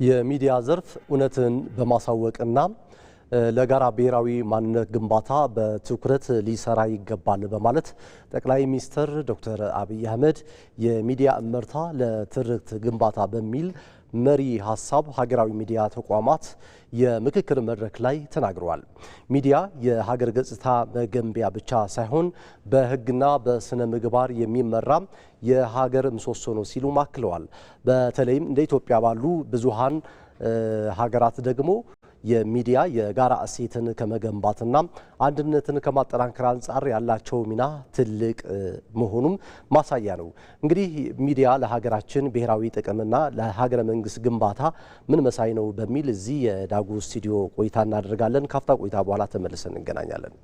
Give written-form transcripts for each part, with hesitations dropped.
የሚዲያ ዘርፍ እውነትን በማሳወቅና ለጋራ ብሔራዊ ማንነት ግንባታ በትኩረት ሊሰራ ይገባል በማለት ጠቅላይ ሚኒስትር ዶክተር አብይ አህመድ የሚዲያ እመርታ ለትርክት ግንባታ በሚል መሪ ሀሳብ ሀገራዊ ሚዲያ ተቋማት የምክክር መድረክ ላይ ተናግረዋል። ሚዲያ የሀገር ገጽታ መገንቢያ ብቻ ሳይሆን በሕግና በስነ ምግባር የሚመራ የሀገር ምሰሶ ነው ሲሉ አክለዋል። በተለይም እንደ ኢትዮጵያ ባሉ ብዙሃን ሀገራት ደግሞ የሚዲያ የጋራ እሴትን ከመገንባትና አንድነትን ከማጠናከር አንጻር ያላቸው ሚና ትልቅ መሆኑም ማሳያ ነው። እንግዲህ ሚዲያ ለሀገራችን ብሔራዊ ጥቅምና ለሀገረ መንግስት ግንባታ ምን መሳይ ነው በሚል እዚህ የዳጉ ስቱዲዮ ቆይታ እናደርጋለን። ካፍታ ቆይታ በኋላ ተመልሰን እንገናኛለን።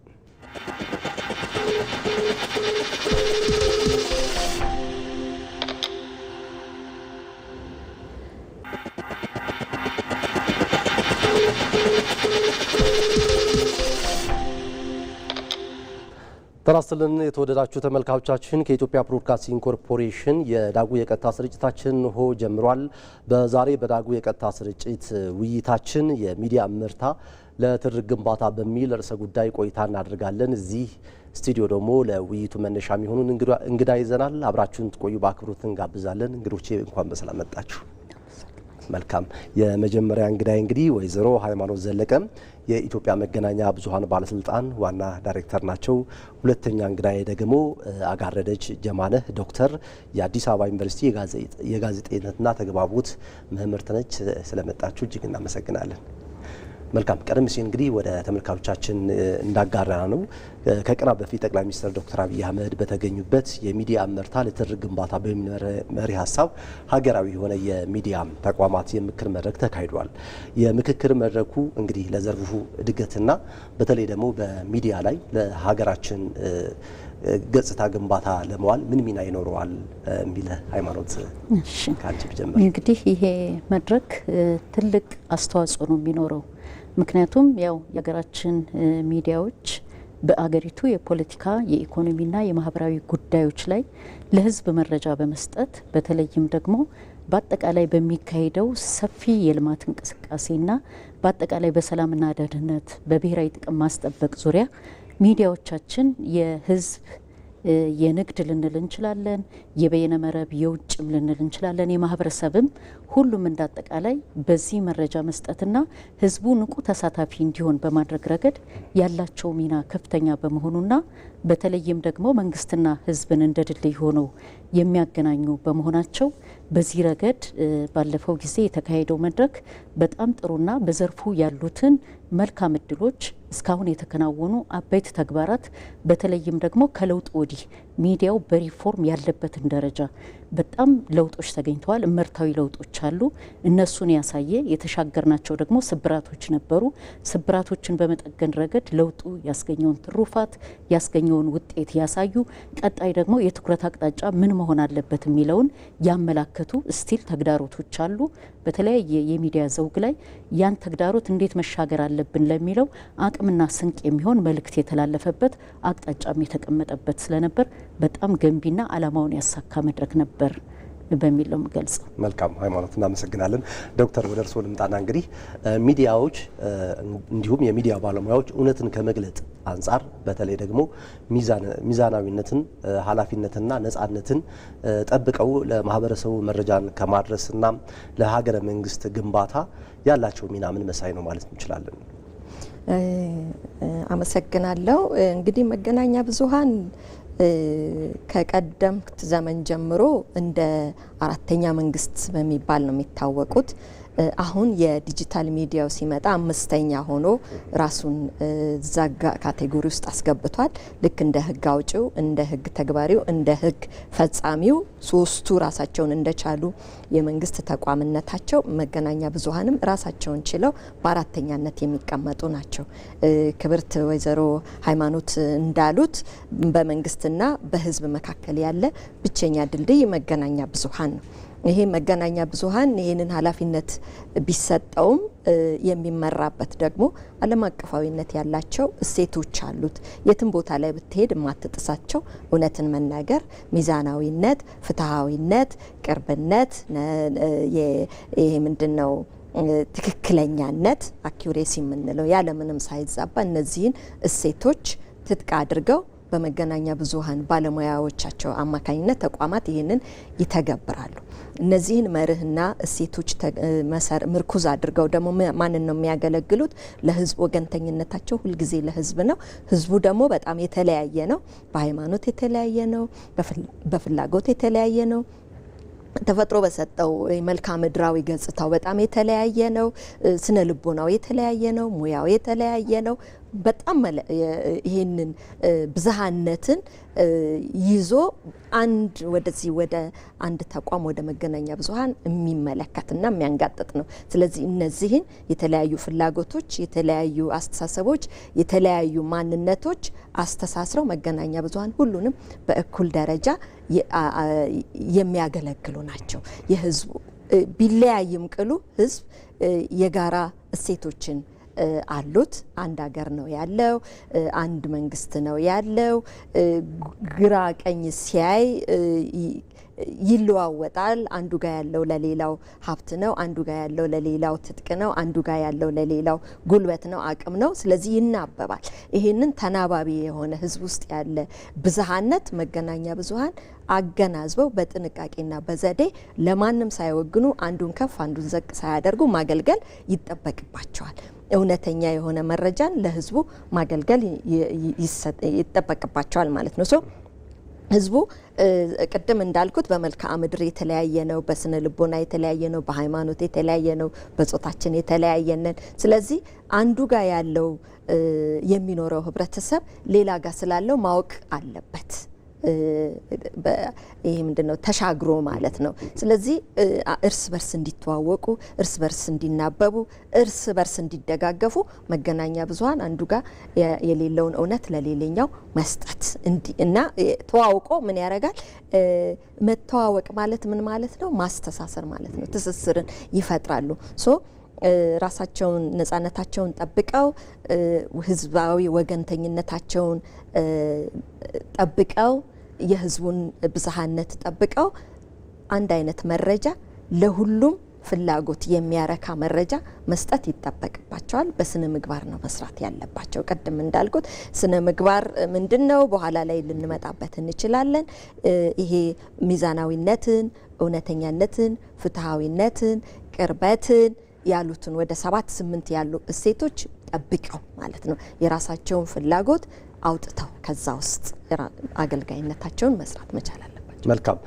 ጤና ይስጥልን የተወደዳችሁ ተመልካቾቻችን፣ ከኢትዮጵያ ብሮድካስቲንግ ኮርፖሬሽን የዳጉ የቀጥታ ስርጭታችን ሆ ጀምሯል። በዛሬ በዳጉ የቀጥታ ስርጭት ውይይታችን የሚዲያ እመርታ ለትርክት ግንባታ በሚል ርዕሰ ጉዳይ ቆይታ እናደርጋለን። እዚህ ስቱዲዮ ደግሞ ለውይይቱ መነሻ የሚሆኑን እንግዳ ይዘናል። አብራችሁን ትቆዩ በአክብሮት እንጋብዛለን። እንግዶቼ እንኳን በሰላም መጣችሁ። መልካም። የመጀመሪያ እንግዳይ እንግዲህ ወይዘሮ ሃይማኖት ዘለቀ የኢትዮጵያ መገናኛ ብዙሃን ባለስልጣን ዋና ዳይሬክተር ናቸው። ሁለተኛ እንግዳይ ደግሞ አጋረደች ጀማነህ ዶክተር የአዲስ አበባ ዩኒቨርሲቲ የጋዜጠኝነትና ተግባቦት መምህርት ነች። ስለመጣችሁ እጅግ እናመሰግናለን። መልካም። ቀደም ሲል እንግዲህ ወደ ተመልካቾቻችን እንዳጋራ ነው ከቀናት በፊት ጠቅላይ ሚኒስትር ዶክተር አብይ አህመድ በተገኙበት የሚዲያ እመርታ ለትርክት ግንባታ በሚል መሪ ሀሳብ ሀገራዊ የሆነ የሚዲያ ተቋማት የምክክር መድረክ ተካሂዷል። የምክክር መድረኩ እንግዲህ ለዘርፉ እድገትና በተለይ ደግሞ በሚዲያ ላይ ለሀገራችን ገጽታ ግንባታ ለመዋል ምን ሚና ይኖረዋል የሚል ሃይማኖት ካንቺ ጀምር። እንግዲህ ይሄ መድረክ ትልቅ አስተዋጽኦ ነው የሚኖረው። ምክንያቱም ያው የሀገራችን ሚዲያዎች በአገሪቱ የፖለቲካ የኢኮኖሚና የማህበራዊ ጉዳዮች ላይ ለሕዝብ መረጃ በመስጠት በተለይም ደግሞ በአጠቃላይ በሚካሄደው ሰፊ የልማት እንቅስቃሴና በአጠቃላይ በሰላምና ደህንነት በብሔራዊ ጥቅም ማስጠበቅ ዙሪያ ሚዲያዎቻችን የሕዝብ የንግድ ልንል እንችላለን፣ የበይነ መረብ የውጭም ልንል እንችላለን፣ የማህበረሰብም ሁሉም እንዳጠቃላይ በዚህ መረጃ መስጠትና ህዝቡ ንቁ ተሳታፊ እንዲሆን በማድረግ ረገድ ያላቸው ሚና ከፍተኛ በመሆኑና በተለይም ደግሞ መንግስትና ህዝብን እንደ ድልድይ ሆነው የሚያገናኙ በመሆናቸው በዚህ ረገድ ባለፈው ጊዜ የተካሄደው መድረክ በጣም ጥሩና በዘርፉ ያሉትን መልካም እድሎች እስካሁን የተከናወኑ አበይት ተግባራት በተለይም ደግሞ ከለውጥ ወዲህ ሚዲያው በሪፎርም ያለበትን ደረጃ በጣም ለውጦች ተገኝተዋል። እመርታዊ ለውጦች አሉ። እነሱን ያሳየ የተሻገርናቸው ደግሞ ስብራቶች ነበሩ። ስብራቶችን በመጠገን ረገድ ለውጡ ያስገኘውን ትሩፋት ያስገኘውን ውጤት ያሳዩ፣ ቀጣይ ደግሞ የትኩረት አቅጣጫ ምን መሆን አለበት የሚለውን ያመላከቱ ስቲል ተግዳሮቶች አሉ። በተለያየ የሚዲያ ዘውግ ላይ ያን ተግዳሮት እንዴት መሻገር አለብን ለሚለው አቅምና ስንቅ የሚሆን መልእክት የተላለፈበት አቅጣጫም የተቀመጠበት ስለነበር በጣም ገንቢና ዓላማውን ያሳካ መድረክ ነበር በሚል ነው የምገልጸው። መልካም ሃይማኖት፣ እናመሰግናለን። ዶክተር ወደ እርስዎ ልምጣና እንግዲህ ሚዲያዎች እንዲሁም የሚዲያ ባለሙያዎች እውነትን ከመግለጥ አንጻር በተለይ ደግሞ ሚዛናዊነትን፣ ኃላፊነትና ነጻነትን ጠብቀው ለማህበረሰቡ መረጃን ከማድረስና ለሀገረ መንግስት ግንባታ ያላቸው ሚና ምን መሳይ ነው ማለት እንችላለን? አመሰግናለሁ። እንግዲህ መገናኛ ብዙሃን ከቀደምት ዘመን ጀምሮ እንደ አራተኛ መንግስት በሚባል ነው የሚታወቁት። አሁን የዲጂታል ሚዲያው ሲመጣ አምስተኛ ሆኖ ራሱን ዛጋ ካቴጎሪ ውስጥ አስገብቷል። ልክ እንደ ህግ አውጪው፣ እንደ ህግ ተግባሪው፣ እንደ ህግ ፈጻሚው ሶስቱ ራሳቸውን እንደቻሉ የመንግስት ተቋምነታቸው መገናኛ ብዙሃንም ራሳቸውን ችለው በአራተኛነት የሚቀመጡ ናቸው። ክብርት ወይዘሮ ሃይማኖት እንዳሉት በመንግስትና በህዝብ መካከል ያለ ብቸኛ ድልድይ መገናኛ ብዙሃን ነው። ይሄ መገናኛ ብዙሃን ይህንን ኃላፊነት ቢሰጠውም የሚመራበት ደግሞ ዓለም አቀፋዊነት ያላቸው እሴቶች አሉት። የትም ቦታ ላይ ብትሄድ የማትጥሳቸው እውነትን መናገር፣ ሚዛናዊነት፣ ፍትሃዊነት፣ ቅርብነት፣ ይሄ ምንድነው ትክክለኛነት አኪዩሬሲ የምንለው ያለምንም ሳይዛባ እነዚህን እሴቶች ትጥቅ አድርገው በመገናኛ ብዙሃን ባለሙያዎቻቸው አማካኝነት ተቋማት ይህንን ይተገብራሉ። እነዚህን መርህና እሴቶች ምርኩዝ አድርገው ደግሞ ማንን ነው የሚያገለግሉት? ለህዝብ ወገንተኝነታቸው ሁልጊዜ ለህዝብ ነው። ህዝቡ ደግሞ በጣም የተለያየ ነው። በሃይማኖት የተለያየ ነው። በፍላጎት የተለያየ ነው። ተፈጥሮ በሰጠው መልክዓ ምድራዊ ገጽታው በጣም የተለያየ ነው። ስነ ልቦናው የተለያየ ነው። ሙያው የተለያየ ነው። በጣም ይሄንን ብዝሃነትን ይዞ ወደዚህ ወደ አንድ ተቋም ወደ መገናኛ ብዙሃን የሚመለከትና የሚያንጋጥጥ ነው። ስለዚህ እነዚህን የተለያዩ ፍላጎቶች፣ የተለያዩ አስተሳሰቦች፣ የተለያዩ ማንነቶች አስተሳስረው መገናኛ ብዙሃን ሁሉንም በእኩል ደረጃ የሚያገለግሉ ናቸው። የህዝቡ ቢለያይም ቅሉ ህዝብ የጋራ እሴቶችን አሉት። አንድ ሀገር ነው ያለው፣ አንድ መንግስት ነው ያለው። ግራ ቀኝ ሲያይ ይለዋወጣል። አንዱ ጋር ያለው ለሌላው ሀብት ነው፣ አንዱ ጋር ያለው ለሌላው ትጥቅ ነው፣ አንዱ ጋር ያለው ለሌላው ጉልበት ነው፣ አቅም ነው። ስለዚህ ይናበባል። ይሄንን ተናባቢ የሆነ ህዝብ ውስጥ ያለ ብዝሃነት መገናኛ ብዙሃን አገናዝበው በጥንቃቄና በዘዴ ለማንም ሳይወግኑ አንዱን ከፍ አንዱን ዘቅ ሳያደርጉ ማገልገል ይጠበቅባቸዋል። እውነተኛ የሆነ መረጃን ለህዝቡ ማገልገል ይጠበቅባቸዋል ማለት ነው። ህዝቡ ቅድም እንዳልኩት በመልክዓ ምድር የተለያየ ነው፣ በስነ ልቦና የተለያየ ነው፣ በሃይማኖት የተለያየ ነው፣ በጾታችን የተለያየ ነን። ስለዚህ አንዱ ጋር ያለው የሚኖረው ህብረተሰብ ሌላ ጋር ስላለው ማወቅ አለበት። ይሄ ምንድነው ተሻግሮ ማለት ነው። ስለዚህ እርስ በርስ እንዲተዋወቁ፣ እርስ በርስ እንዲናበቡ፣ እርስ በርስ እንዲደጋገፉ መገናኛ ብዙሃን አንዱ ጋር የሌለውን እውነት ለሌላኛው መስጠት እና ተዋውቆ ምን ያደርጋል? መተዋወቅ ማለት ምን ማለት ነው? ማስተሳሰር ማለት ነው። ትስስርን ይፈጥራሉ። ራሳቸውን ነጻነታቸውን ጠብቀው ህዝባዊ ወገንተኝነታቸውን ጠብቀው የህዝቡን ብዝሃነት ጠብቀው አንድ አይነት መረጃ ለሁሉም ፍላጎት የሚያረካ መረጃ መስጠት ይጠበቅባቸዋል። በስነ ምግባር ነው መስራት ያለባቸው። ቅድም እንዳልኩት ስነ ምግባር ምንድነው? በኋላ ላይ ልንመጣበት እንችላለን። ይሄ ሚዛናዊነትን፣ እውነተኛነትን፣ ፍትሃዊነትን፣ ቅርበትን ያሉትን ወደ 7-8 ያሉ እሴቶች ጠብቀው ማለት ነው የራሳቸውን ፍላጎት አውጥተው ከዛ ውስጥ አገልጋይነታቸውን መስራት መቻል አለባቸው። መልካም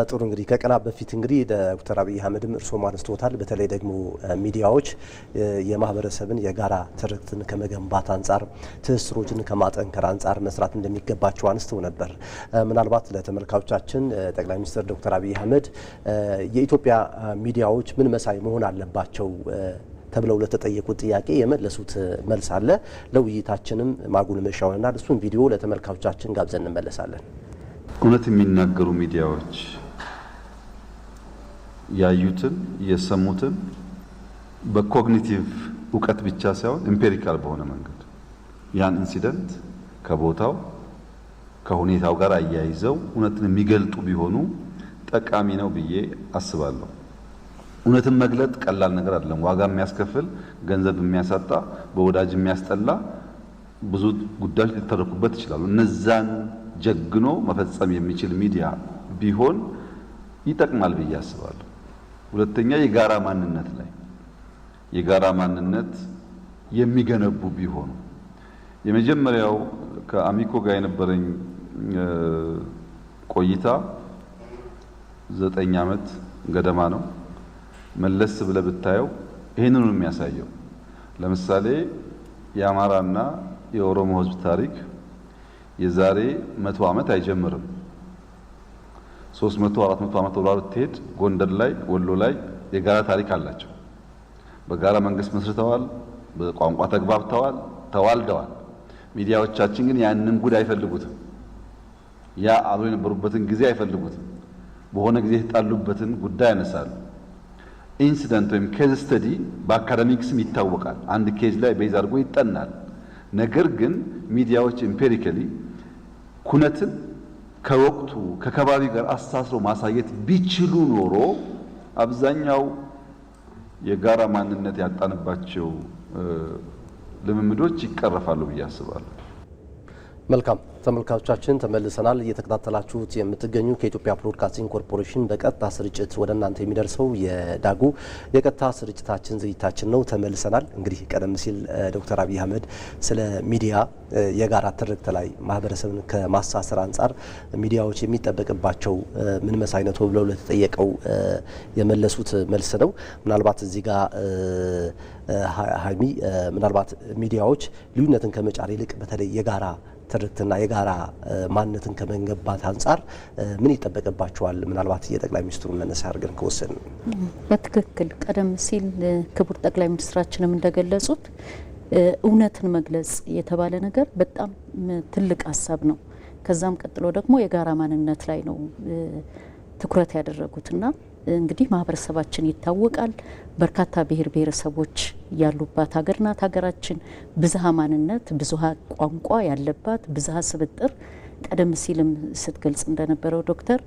ጥሩ። እንግዲህ ከቀናት በፊት እንግዲህ ዶክተር አብይ አህመድም እርስዎም አንስተውታል። በተለይ ደግሞ ሚዲያዎች የማህበረሰብን የጋራ ትርክትን ከመገንባት አንጻር፣ ትስስሮችን ከማጠንከር አንጻር መስራት እንደሚገባቸው አንስተው ነበር። ምናልባት ለተመልካቾቻችን ጠቅላይ ሚኒስትር ዶክተር አብይ አህመድ የኢትዮጵያ ሚዲያዎች ምን መሳይ መሆን አለባቸው ተብለው ለተጠየቁት ጥያቄ የመለሱት መልስ አለ። ለውይይታችንም ማጉልመሻ ይሆናል። እሱን ቪዲዮ ለተመልካቾቻችን ጋብዘን እንመለሳለን። እውነት የሚናገሩ ሚዲያዎች ያዩትን የሰሙትን በኮግኒቲቭ እውቀት ብቻ ሳይሆን ኤምፒሪካል በሆነ መንገድ ያን ኢንሲደንት ከቦታው ከሁኔታው ጋር አያይዘው እውነትን የሚገልጡ ቢሆኑ ጠቃሚ ነው ብዬ አስባለሁ። እውነትን መግለጥ ቀላል ነገር አይደለም። ዋጋ የሚያስከፍል፣ ገንዘብ የሚያሳጣ፣ በወዳጅ የሚያስጠላ ብዙ ጉዳዮች ሊተረኩበት ይችላሉ። እነዛን ጀግኖ መፈጸም የሚችል ሚዲያ ቢሆን ይጠቅማል ብዬ አስባለሁ። ሁለተኛ የጋራ ማንነት ላይ የጋራ ማንነት የሚገነቡ ቢሆኑ የመጀመሪያው ከአሚኮ ጋር የነበረኝ ቆይታ 9 ዓመት ገደማ ነው። መለስ ብለህ ብታየው ይሄንን ነው የሚያሳየው። ለምሳሌ የአማራና የኦሮሞ ሕዝብ ታሪክ የዛሬ 100 ዓመት አይጀምርም። 300 400 ዓመት ወደ ኋላ ብትሄድ ጎንደር ላይ ወሎ ላይ የጋራ ታሪክ አላቸው። በጋራ መንግስት መስርተዋል፣ በቋንቋ ተግባብተዋል፣ ተዋልደዋል። ሚዲያዎቻችን ግን ያንን ጉድ አይፈልጉትም። ያ አብሮ የነበሩበትን ጊዜ አይፈልጉትም። በሆነ ጊዜ የተጣሉበትን ጉዳይ ያነሳሉ። ኢንሲደንት ወይም ኬዝ ስተዲ በአካዳሚክስም ይታወቃል። አንድ ኬዝ ላይ ቤዝ አድርጎ ይጠናል። ነገር ግን ሚዲያዎች ኤምፒሪካሊ ኩነትን ከወቅቱ ከከባቢ ጋር አስተሳስሮ ማሳየት ቢችሉ ኖሮ አብዛኛው የጋራ ማንነት ያጣንባቸው ልምምዶች ይቀረፋሉ ብዬ አስባለሁ። መልካም ተመልካቾቻችን ተመልሰናል። እየተከታተላችሁት የምትገኙ ከኢትዮጵያ ብሮድካስቲንግ ኮርፖሬሽን በቀጥታ ስርጭት ወደ እናንተ የሚደርሰው የዳጉ የቀጥታ ስርጭታችን ዝግጅታችን ነው። ተመልሰናል። እንግዲህ ቀደም ሲል ዶክተር አብይ አህመድ ስለ ሚዲያ የጋራ ትርክት ላይ ማህበረሰብን ከማሳሰር አንጻር ሚዲያዎች የሚጠበቅባቸው ምን መሳይነት ብለው ለተጠየቀው የመለሱት መልስ ነው። ምናልባት እዚህ ጋር ሀይሚ ምናልባት ሚዲያዎች ልዩነትን ከመጫር ይልቅ በተለይ የጋራ ትርክትና የጋራ ማንነትን ከመገንባት አንጻር ምን ይጠበቅባቸዋል? ምናልባት የጠቅላይ ሚኒስትሩን መነሻ አድርገን ከወሰን በትክክል ቀደም ሲል ክቡር ጠቅላይ ሚኒስትራችንም እንደገለጹት እውነትን መግለጽ የተባለ ነገር በጣም ትልቅ ሀሳብ ነው። ከዛም ቀጥሎ ደግሞ የጋራ ማንነት ላይ ነው ትኩረት ያደረጉትና እንግዲህ ማህበረሰባችን ይታወቃል። በርካታ ብሔር ብሔረሰቦች ያሉባት ሀገር ናት ሀገራችን። ብዝሃ ማንነት፣ ብዙሃ ቋንቋ ያለባት፣ ብዝሃ ስብጥር ቀደም ሲልም ስትገልጽ እንደነበረው ዶክተር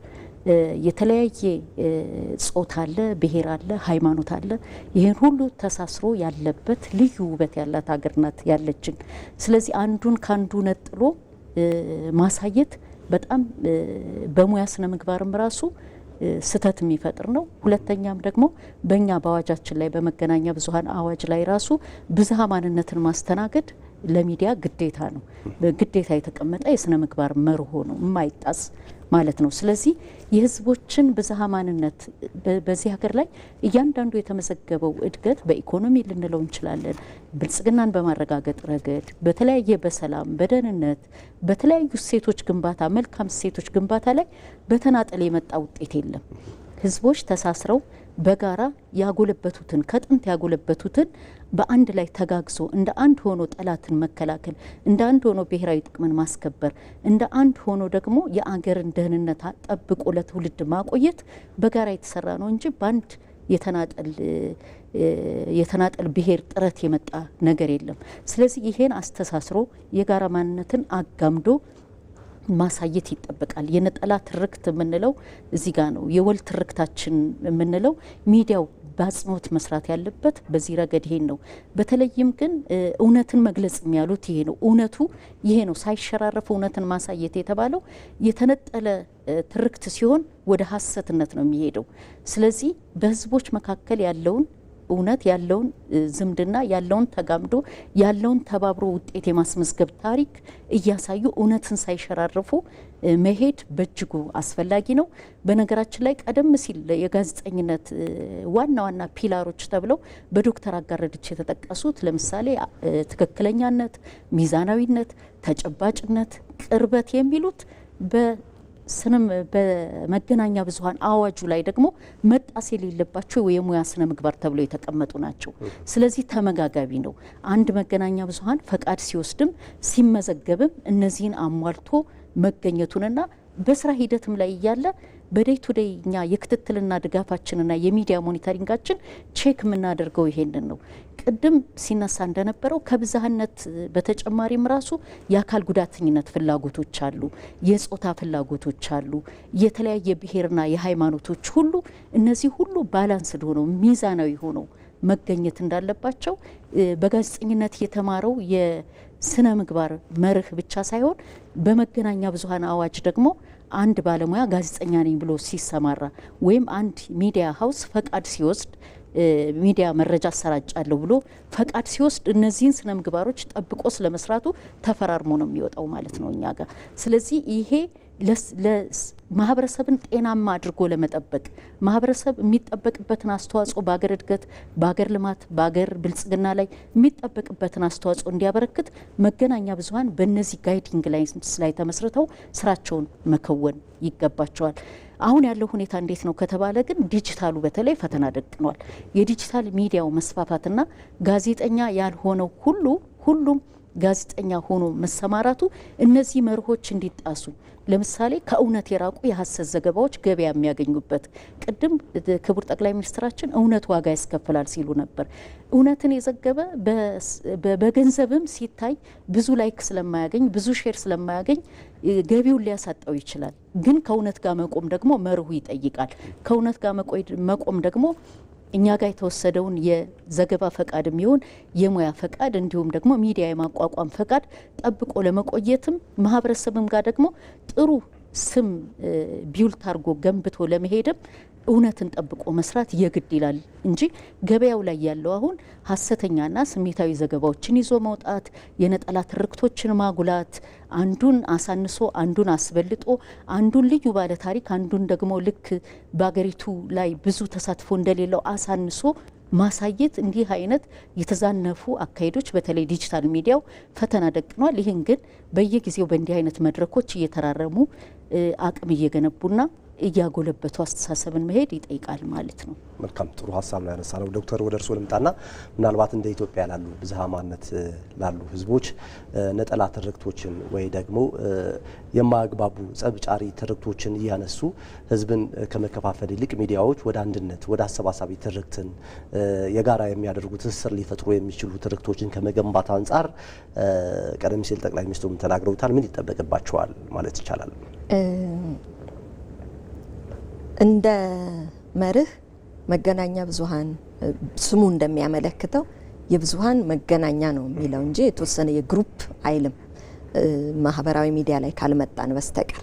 የተለያየ ጾታ አለ፣ ብሔር አለ፣ ሃይማኖት አለ። ይህን ሁሉ ተሳስሮ ያለበት ልዩ ውበት ያላት ሀገር ናት ያለችን። ስለዚህ አንዱን ካንዱ ነጥሎ ማሳየት በጣም በሙያ ስነ ምግባርም ራሱ ስተት የሚፈጥር ነው። ሁለተኛም ደግሞ በእኛ በአዋጃችን ላይ በመገናኛ ብዙኃን አዋጅ ላይ ራሱ ብዝሃ ማንነትን ማስተናገድ ለሚዲያ ግዴታ ነው። ግዴታ የተቀመጠ የስነ ምግባር መርሆ ነው፣ የማይጣስ ማለት ነው። ስለዚህ የህዝቦችን ብዝሃ ማንነት በዚህ ሀገር ላይ እያንዳንዱ የተመዘገበው እድገት በኢኮኖሚ ልንለው እንችላለን፣ ብልጽግናን በማረጋገጥ ረገድ በተለያየ በሰላም በደህንነት በተለያዩ እሴቶች ግንባታ መልካም እሴቶች ግንባታ ላይ በተናጠል የመጣ ውጤት የለም። ህዝቦች ተሳስረው በጋራ ያጎለበቱትን ከጥንት ያጎለበቱትን በአንድ ላይ ተጋግዞ እንደ አንድ ሆኖ ጠላትን መከላከል፣ እንደ አንድ ሆኖ ብሔራዊ ጥቅምን ማስከበር፣ እንደ አንድ ሆኖ ደግሞ የአገርን ደህንነት ጠብቆ ለትውልድ ማቆየት በጋራ የተሰራ ነው እንጂ በአንድ የተናጠል ብሔር ጥረት የመጣ ነገር የለም። ስለዚህ ይሄን አስተሳስሮ የጋራ ማንነትን አጋምዶ ማሳየት ይጠበቃል። የነጠላ ትርክት የምንለው እዚህ ጋር ነው። የወል ትርክታችን የምንለው ሚዲያው በአጽንኦት መስራት ያለበት በዚህ ረገድ ይሄን ነው። በተለይም ግን እውነትን መግለጽ የሚያሉት ይሄ ነው። እውነቱ ይሄ ነው። ሳይሸራረፍ እውነትን ማሳየት የተባለው የተነጠለ ትርክት ሲሆን ወደ ሀሰትነት ነው የሚሄደው። ስለዚህ በህዝቦች መካከል ያለውን እውነት ያለውን ዝምድና ያለውን ተጋምዶ ያለውን ተባብሮ ውጤት የማስመዝገብ ታሪክ እያሳዩ እውነትን ሳይሸራርፉ መሄድ በእጅጉ አስፈላጊ ነው። በነገራችን ላይ ቀደም ሲል የጋዜጠኝነት ዋና ዋና ፒላሮች ተብለው በዶክተር አጋረድች የተጠቀሱት ለምሳሌ ትክክለኛነት፣ ሚዛናዊነት፣ ተጨባጭነት፣ ቅርበት የሚሉት በመገናኛ ብዙኃን አዋጁ ላይ ደግሞ መጣስ የሌለባቸው የሙያ ስነ ምግባር ተብለው የተቀመጡ ናቸው። ስለዚህ ተመጋጋቢ ነው። አንድ መገናኛ ብዙኃን ፈቃድ ሲወስድም ሲመዘገብም እነዚህን አሟልቶ መገኘቱንና በስራ ሂደትም ላይ እያለ በዴይ ቱ ዴይ እኛ የክትትልና ድጋፋችንና የሚዲያ ሞኒተሪንጋችን ቼክ የምናደርገው ይሄንን ነው። ቅድም ሲነሳ እንደነበረው ከብዝሃነት በተጨማሪም ራሱ የአካል ጉዳተኝነት ፍላጎቶች አሉ፣ የጾታ ፍላጎቶች አሉ፣ የተለያየ ብሔርና የሃይማኖቶች ሁሉ እነዚህ ሁሉ ባላንስድ ሆነው ሚዛናዊ ሆነው መገኘት እንዳለባቸው በጋዜጠኝነት የተማረው የስነ ምግባር መርህ ብቻ ሳይሆን በመገናኛ ብዙኃን አዋጅ ደግሞ አንድ ባለሙያ ጋዜጠኛ ነኝ ብሎ ሲሰማራ ወይም አንድ ሚዲያ ሀውስ ፈቃድ ሲወስድ ሚዲያ መረጃ አሰራጫለሁ ብሎ ፈቃድ ሲወስድ እነዚህን ስነ ምግባሮች ጠብቆ ስለመስራቱ ተፈራርሞ ነው የሚወጣው ማለት ነው እኛ ጋር። ስለዚህ ይሄ ማህበረሰብን ጤናማ አድርጎ ለመጠበቅ ማህበረሰብ የሚጠበቅበትን አስተዋጽኦ በአገር እድገት፣ በአገር ልማት፣ በአገር ብልጽግና ላይ የሚጠበቅበትን አስተዋጽኦ እንዲያበረክት መገናኛ ብዙኃን በእነዚህ ጋይዲንግ ላይንስ ላይ ተመስርተው ስራቸውን መከወን ይገባቸዋል። አሁን ያለው ሁኔታ እንዴት ነው ከተባለ ግን ዲጂታሉ በተለይ ፈተና ደቅኗል። የዲጂታል ሚዲያው መስፋፋትና ጋዜጠኛ ያልሆነው ሁሉም ጋዜጠኛ ሆኖ መሰማራቱ እነዚህ መርሆች እንዲጣሱ ለምሳሌ ከእውነት የራቁ የሀሰት ዘገባዎች ገበያ የሚያገኙበት ቅድም ክቡር ጠቅላይ ሚኒስትራችን እውነት ዋጋ ያስከፍላል ሲሉ ነበር። እውነትን የዘገበ በገንዘብም ሲታይ ብዙ ላይክ ስለማያገኝ ብዙ ሼር ስለማያገኝ ገቢውን ሊያሳጣው ይችላል። ግን ከእውነት ጋር መቆም ደግሞ መርሁ ይጠይቃል። ከእውነት ጋር መቆም ደግሞ እኛ ጋር የተወሰደውን የዘገባ ፈቃድ የሚሆን የሙያ ፈቃድ እንዲሁም ደግሞ ሚዲያ የማቋቋም ፈቃድ ጠብቆ ለመቆየትም ማህበረሰብም ጋር ደግሞ ጥሩ ስም ቢውልት አድርጎ ገንብቶ ለመሄድም እውነትን ጠብቆ መስራት የግድ ይላል እንጂ ገበያው ላይ ያለው አሁን ሀሰተኛና ስሜታዊ ዘገባዎችን ይዞ መውጣት፣ የነጠላ ትርክቶችን ማጉላት፣ አንዱን አሳንሶ አንዱን አስበልጦ አንዱን ልዩ ባለ ታሪክ አንዱን ደግሞ ልክ በአገሪቱ ላይ ብዙ ተሳትፎ እንደሌለው አሳንሶ ማሳየት እንዲህ አይነት የተዛነፉ አካሄዶች በተለይ ዲጂታል ሚዲያው ፈተና ደቅኗል። ይህን ግን በየጊዜው በእንዲህ አይነት መድረኮች እየተራረሙ አቅም እየገነቡና እያጎለበቱ አስተሳሰብን መሄድ ይጠይቃል ማለት ነው። መልካም ጥሩ ሀሳብ ነው ያነሳነው። ዶክተር ወደ እርስዎ ልምጣና ምናልባት እንደ ኢትዮጵያ ላሉ ብዝሃ ማንነት ላሉ ህዝቦች ነጠላ ትርክቶችን ወይ ደግሞ የማያግባቡ ጸብጫሪ ትርክቶችን እያነሱ ህዝብን ከመከፋፈል ይልቅ ሚዲያዎች ወደ አንድነት ወደ አሰባሳቢ ትርክትን የጋራ የሚያደርጉ ትስስር ሊፈጥሩ የሚችሉ ትርክቶችን ከመገንባት አንጻር ቀደም ሲል ጠቅላይ ሚኒስትሩም ተናግረውታል። ምን ይጠበቅባቸዋል ማለት ይቻላል? እንደ መርህ መገናኛ ብዙሃን ስሙ እንደሚያመለክተው የብዙሃን መገናኛ ነው የሚለው እንጂ የተወሰነ የግሩፕ አይልም። ማህበራዊ ሚዲያ ላይ ካልመጣን በስተቀር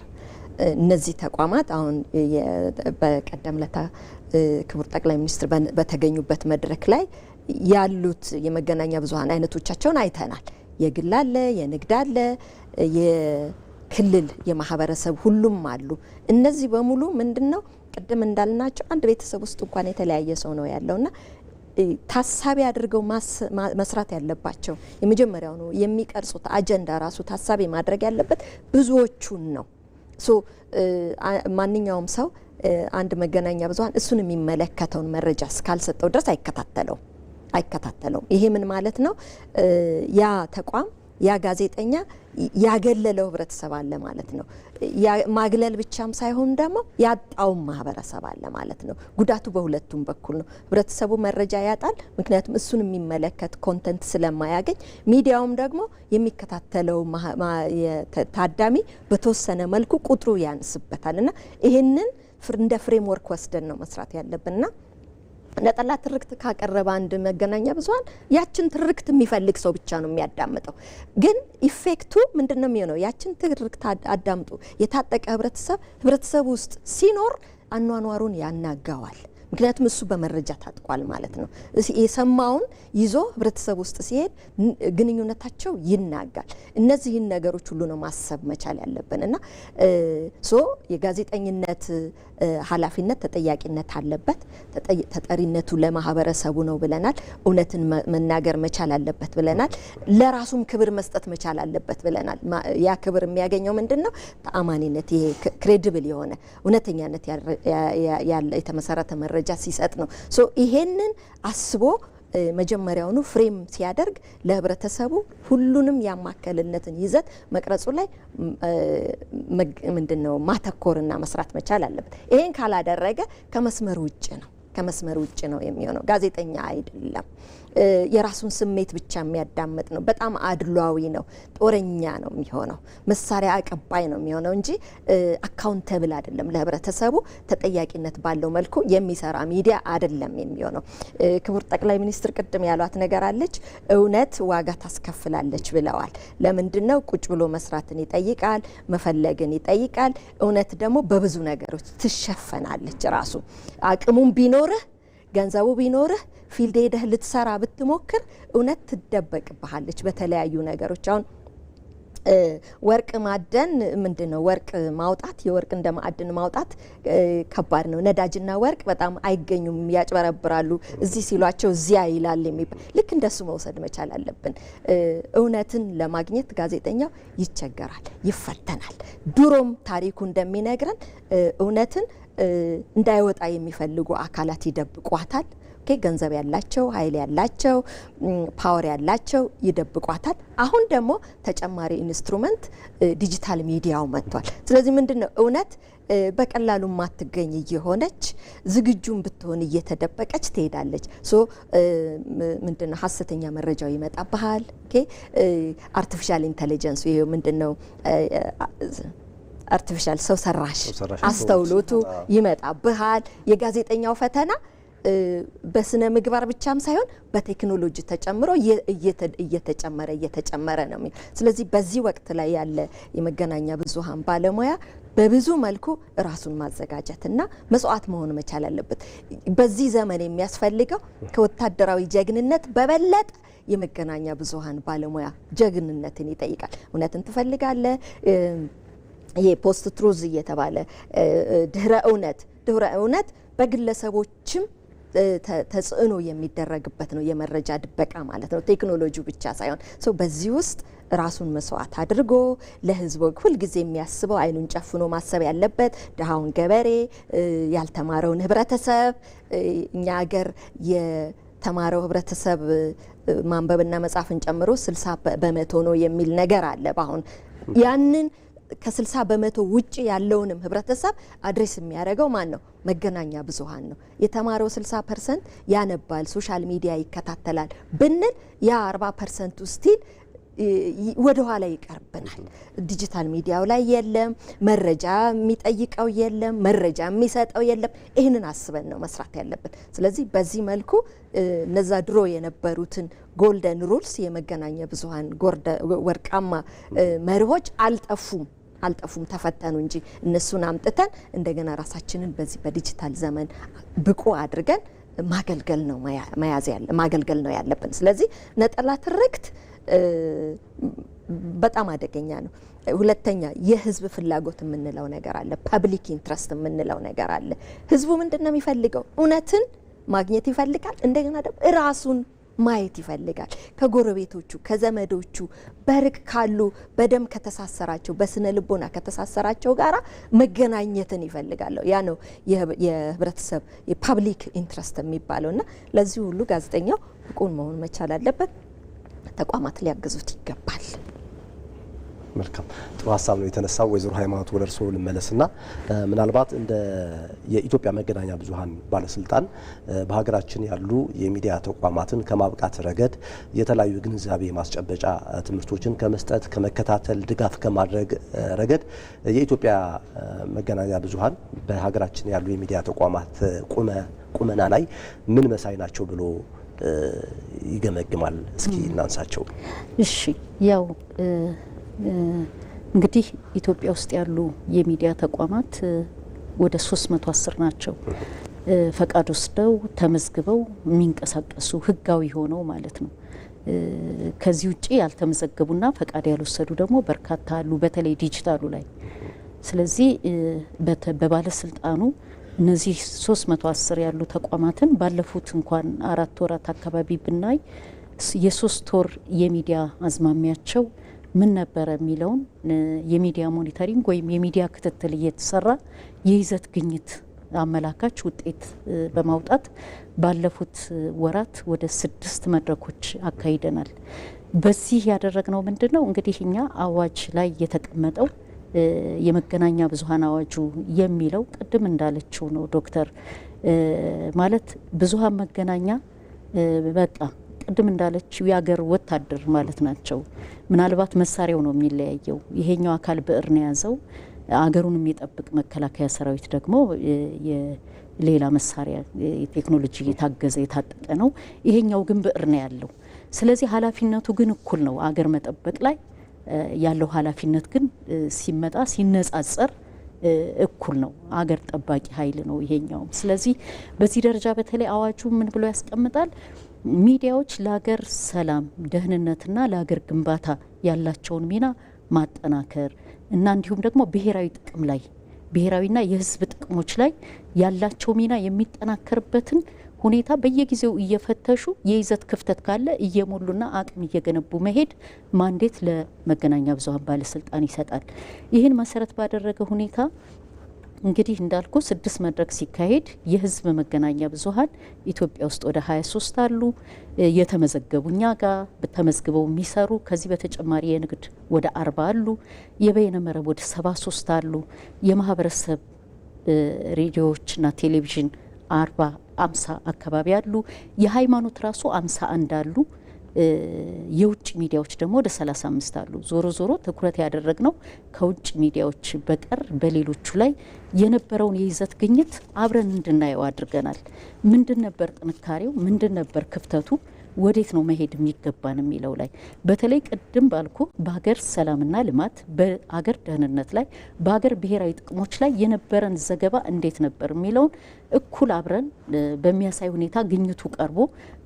እነዚህ ተቋማት አሁን በቀደም ለታ ክቡር ጠቅላይ ሚኒስትር በተገኙበት መድረክ ላይ ያሉት የመገናኛ ብዙሃን አይነቶቻቸውን አይተናል። የግል አለ፣ የንግድ አለ፣ የክልል የማህበረሰብ ሁሉም አሉ። እነዚህ በሙሉ ምንድነው ቅድም እንዳልናቸው አንድ ቤተሰብ ውስጥ እንኳን የተለያየ ሰው ነው ያለውና ታሳቢ አድርገው መስራት ያለባቸው የመጀመሪያው ነው የሚቀርጹት አጀንዳ ራሱ ታሳቢ ማድረግ ያለበት ብዙዎቹን ነው። ማንኛውም ሰው አንድ መገናኛ ብዙሃን እሱን የሚመለከተውን መረጃ እስካልሰጠው ድረስ አይከታተለውም። ይሄ ምን ማለት ነው? ያ ተቋም ያ ጋዜጠኛ ያገለለው ህብረተሰብ አለ ማለት ነው። ማግለል ብቻም ሳይሆን ደግሞ ያጣውም ማህበረሰብ አለ ማለት ነው። ጉዳቱ በሁለቱም በኩል ነው። ህብረተሰቡ መረጃ ያጣል፣ ምክንያቱም እሱን የሚመለከት ኮንተንት ስለማያገኝ። ሚዲያውም ደግሞ የሚከታተለው ታዳሚ በተወሰነ መልኩ ቁጥሩ ያንስበታል እና ይህንን እንደ ፍሬምወርክ ወስደን ነው መስራት ያለብንና ነጠላ ትርክት ካቀረበ አንድ መገናኛ ብዙሃን ያችን ትርክት የሚፈልግ ሰው ብቻ ነው የሚያዳምጠው። ግን ኢፌክቱ ምንድነው የሚሆነው? ያችን ትርክት አዳምጡ የታጠቀ ህብረተሰብ ውስጥ ሲኖር አኗኗሩን ያናጋዋል። ምክንያቱም እሱ በመረጃ ታጥቋል ማለት ነው። የሰማውን ይዞ ህብረተሰብ ውስጥ ሲሄድ ግንኙነታቸው ይናጋል። እነዚህን ነገሮች ሁሉ ነው ማሰብ መቻል ያለብን እና የጋዜጠኝነት ኃላፊነት ተጠያቂነት አለበት። ተጠሪነቱ ለማህበረሰቡ ነው ብለናል። እውነትን መናገር መቻል አለበት ብለናል። ለራሱም ክብር መስጠት መቻል አለበት ብለናል። ያ ክብር የሚያገኘው ምንድነው? ተአማኒነት፣ ይሄ ክሬዲብል የሆነ እውነተኛነት ያለ የተመሰረተ መረጃ ሲሰጥ ነው። ይሄንን አስቦ መጀመሪያውኑ ፍሬም ሲያደርግ ለህብረተሰቡ ሁሉንም ያማከልነትን ይዘት መቅረጹ ላይ ምንድነው ማተኮርና መስራት መቻል አለበት። ይሄን ካላደረገ ከመስመር ውጭ ነው የሚሆነው። ጋዜጠኛ አይደለም። የራሱን ስሜት ብቻ የሚያዳምጥ ነው። በጣም አድሏዊ ነው። ጦረኛ ነው የሚሆነው። መሳሪያ አቀባይ ነው የሚሆነው እንጂ አካውንተብል አይደለም። ለህብረተሰቡ ተጠያቂነት ባለው መልኩ የሚሰራ ሚዲያ አይደለም የሚሆነው። ክቡር ጠቅላይ ሚኒስትር ቅድም ያሏት ነገር አለች። እውነት ዋጋ ታስከፍላለች ብለዋል። ለምንድነው? ቁጭ ብሎ መስራትን ይጠይቃል፣ መፈለግን ይጠይቃል። እውነት ደግሞ በብዙ ነገሮች ትሸፈናለች። ራሱ አቅሙም ቢኖርህ ገንዘቡ ቢኖርህ ፊልድ ሄደህ ልትሰራ ብትሞክር እውነት ትደበቅብሃለች በተለያዩ ነገሮች። አሁን ወርቅ ማደን ምንድነው? ወርቅ ማውጣት የወርቅ እንደ ማዕድን ማውጣት ከባድ ነው። ነዳጅና ወርቅ በጣም አይገኙም፣ ያጭበረብራሉ። እዚህ ሲሏቸው እዚያ ይላል የሚባል ልክ እንደሱ መውሰድ መቻል አለብን። እውነትን ለማግኘት ጋዜጠኛው ይቸገራል፣ ይፈተናል። ድሮም ታሪኩ እንደሚነግረን እውነትን እንዳይወጣ የሚፈልጉ አካላት ይደብቋታል። ገንዘብ ያላቸው፣ ኃይል ያላቸው፣ ፓወር ያላቸው ይደብቋታል። አሁን ደግሞ ተጨማሪ ኢንስትሩመንት ዲጂታል ሚዲያው መጥቷል። ስለዚህ ምንድነው እውነት በቀላሉ ማትገኝ እየሆነች ዝግጁም ብትሆን እየተደበቀች ትሄዳለች። ምንድነው ሀሰተኛ መረጃው ይመጣብሃል። አርቲፊሻል ኢንተለጀንስ ይሄ ምንድነው አርቲፊሻል ሰው ሰራሽ አስተውሎቱ ይመጣብሃል። የጋዜጠኛው ፈተና በስነ ምግባር ብቻም ሳይሆን በቴክኖሎጂ ተጨምሮ እየተጨመረ ነው። ስለዚህ በዚህ ወቅት ላይ ያለ የመገናኛ ብዙሃን ባለሙያ በብዙ መልኩ ራሱን ማዘጋጀትና መስዋዕት መሆን መቻል አለበት። በዚህ ዘመን የሚያስፈልገው ከወታደራዊ ጀግንነት በበለጠ የመገናኛ ብዙሃን ባለሙያ ጀግንነትን ይጠይቃል። እውነትን ትፈልጋለህ። ይሄ ፖስት ትሩዝ እየተባለ ድህረ እውነት በግለሰቦችም ተጽዕኖ የሚደረግበት ነው። የመረጃ ድበቃ ማለት ነው። ቴክኖሎጂው ብቻ ሳይሆን በዚህ ውስጥ ራሱን መስዋዕት አድርጎ ለህዝቡ ሁልጊዜ የሚያስበው አይኑን ጨፍኖ ማሰብ ያለበት ድሃውን ገበሬ፣ ያልተማረውን ህብረተሰብ። እኛ ሀገር የተማረው ህብረተሰብ ማንበብና መጻፍን ጨምሮ 60 በመቶ ነው የሚል ነገር አለ። በአሁን ያንን ከ60 በመቶ ውጪ ያለውንም ህብረተሰብ አድሬስ የሚያደርገው ማን ነው? መገናኛ ብዙሃን ነው። የተማረው 60% ያነባል፣ ሶሻል ሚዲያ ይከታተላል ብንል ያ 40% ስቲል ወደ ኋላ ይቀርብናል። ዲጂታል ሚዲያው ላይ የለም፣ መረጃ የሚጠይቀው የለም፣ መረጃ የሚሰጠው የለም። ይህንን አስበን ነው መስራት ያለብን። ስለዚህ በዚህ መልኩ እነዛ ድሮ የነበሩትን ጎልደን ሩልስ የመገናኛ ብዙሃን ወርቃማ መርሆች አልጠፉም፣ ተፈተኑ እንጂ እነሱን አምጥተን እንደገና ራሳችንን በዚህ በዲጂታል ዘመን ብቁ አድርገን ማገልገል ነው ያለብን። ስለዚህ ነጠላ ትርክት በጣም አደገኛ ነው። ሁለተኛ የህዝብ ፍላጎት የምንለው ነገር አለ፣ ፐብሊክ ኢንትረስት የምንለው ነገር አለ። ህዝቡ ምንድነው የሚፈልገው? እውነትን ማግኘት ይፈልጋል። እንደገና ደግሞ ራሱን ማየት ይፈልጋል። ከጎረቤቶቹ፣ ከዘመዶቹ፣ በርቅ ካሉ በደም ከተሳሰራቸው፣ በስነ ልቦና ከተሳሰራቸው ጋራ መገናኘትን ይፈልጋል። ያ ነው የህብረተሰብ የፐብሊክ ኢንትረስት የሚባለውና ለዚህ ሁሉ ጋዜጠኛው ብቁን መሆን መቻል አለበት። ተቋማት ሊያግዙት ይገባል። መልካም ጥሩ ሀሳብ ነው የተነሳው። ወይዘሮ ሃይማኖት ወደ እርስዎ ልመለስና ምናልባት እንደ የኢትዮጵያ መገናኛ ብዙሃን ባለስልጣን በሀገራችን ያሉ የሚዲያ ተቋማትን ከማብቃት ረገድ የተለያዩ ግንዛቤ ማስጨበጫ ትምህርቶችን ከመስጠት ከመከታተል፣ ድጋፍ ከማድረግ ረገድ የኢትዮጵያ መገናኛ ብዙሃን በሀገራችን ያሉ የሚዲያ ተቋማት ቁመና ላይ ምን መሳይ ናቸው ብሎ ይገመግማል? እስኪ እናንሳቸው። እሺ፣ ያው እንግዲህ ኢትዮጵያ ውስጥ ያሉ የሚዲያ ተቋማት ወደ 310 ናቸው። ፈቃድ ወስደው ተመዝግበው የሚንቀሳቀሱ ህጋዊ ሆነው ማለት ነው። ከዚህ ውጪ ያልተመዘገቡና ፈቃድ ያልወሰዱ ደግሞ በርካታ አሉ፣ በተለይ ዲጂታሉ ላይ። ስለዚህ በባለስልጣኑ እነዚህ 310 ያሉ ተቋማትን ባለፉት እንኳን 4 ወራት አካባቢ ብናይ የ3 ወር የሚዲያ አዝማሚያቸው ምን ነበረ የሚለውን የሚዲያ ሞኒተሪንግ ወይም የሚዲያ ክትትል እየተሰራ የይዘት ግኝት አመላካች ውጤት በማውጣት ባለፉት ወራት ወደ 6 መድረኮች አካሂደናል። በዚህ ያደረግነው ምንድነው? እንግዲህ እኛ አዋጅ ላይ የተቀመጠው የመገናኛ ብዙሃን አዋጁ የሚለው ቅድም እንዳለችው ነው ዶክተር፣ ማለት ብዙሃን መገናኛ በቃ ቅድም እንዳለችው የአገር ወታደር ማለት ናቸው። ምናልባት መሳሪያው ነው የሚለያየው። ይሄኛው አካል ብዕር ነው የያዘው፣ አገሩን የሚጠብቅ መከላከያ ሰራዊት ደግሞ የሌላ መሳሪያ የቴክኖሎጂ የታገዘ የታጠቀ ነው። ይሄኛው ግን ብዕር ነው ያለው። ስለዚህ ኃላፊነቱ ግን እኩል ነው። አገር መጠበቅ ላይ ያለው ኃላፊነት ግን ሲነጻጸር እኩል ነው። አገር ጠባቂ ኃይል ነው ይሄኛው። ስለዚህ በዚህ ደረጃ በተለይ አዋጁ ምን ብሎ ያስቀምጣል? ሚዲያዎች ለሀገር ሰላም፣ ደህንነትና ለሀገር ግንባታ ያላቸውን ሚና ማጠናከር እና እንዲሁም ደግሞ ብሔራዊ ጥቅም ላይ ብሔራዊና የሕዝብ ጥቅሞች ላይ ያላቸው ሚና የሚጠናከርበትን ሁኔታ በየጊዜው እየፈተሹ የይዘት ክፍተት ካለ እየሞሉና አቅም እየገነቡ መሄድ ማንዴት ለመገናኛ ብዙሃን ባለስልጣን ይሰጣል። ይህን መሰረት ባደረገ ሁኔታ እንግዲህ እንዳልኩ 6 መድረክ ሲካሄድ የህዝብ መገናኛ ብዙሃን ኢትዮጵያ ውስጥ ወደ 23 አሉ የተመዘገቡ፣ እኛ ጋር ተመዝግበው የሚሰሩ። ከዚህ በተጨማሪ የንግድ ወደ 40 አሉ፣ የበይነ መረብ ወደ 73 አሉ፣ የማህበረሰብ ሬዲዮዎችና ቴሌቪዥን 40-50 አካባቢ አሉ፣ የሃይማኖት ራሱ 51 አሉ። የውጭ ሚዲያዎች ደግሞ ወደ 35 አሉ። ዞሮ ዞሮ ትኩረት ያደረግነው ከውጭ ሚዲያዎች በቀር በሌሎቹ ላይ የነበረውን የይዘት ግኝት አብረን እንድናየው አድርገናል። ምንድን ነበር ጥንካሬው? ምንድን ነበር ክፍተቱ? ወዴት ነው መሄድ የሚገባን የሚለው ላይ በተለይ ቅድም ባልኩ በሀገር ሰላምና ልማት፣ በሀገር ደህንነት ላይ፣ በሀገር ብሔራዊ ጥቅሞች ላይ የነበረን ዘገባ እንዴት ነበር የሚለውን እኩል አብረን በሚያሳይ ሁኔታ ግኝቱ ቀርቦ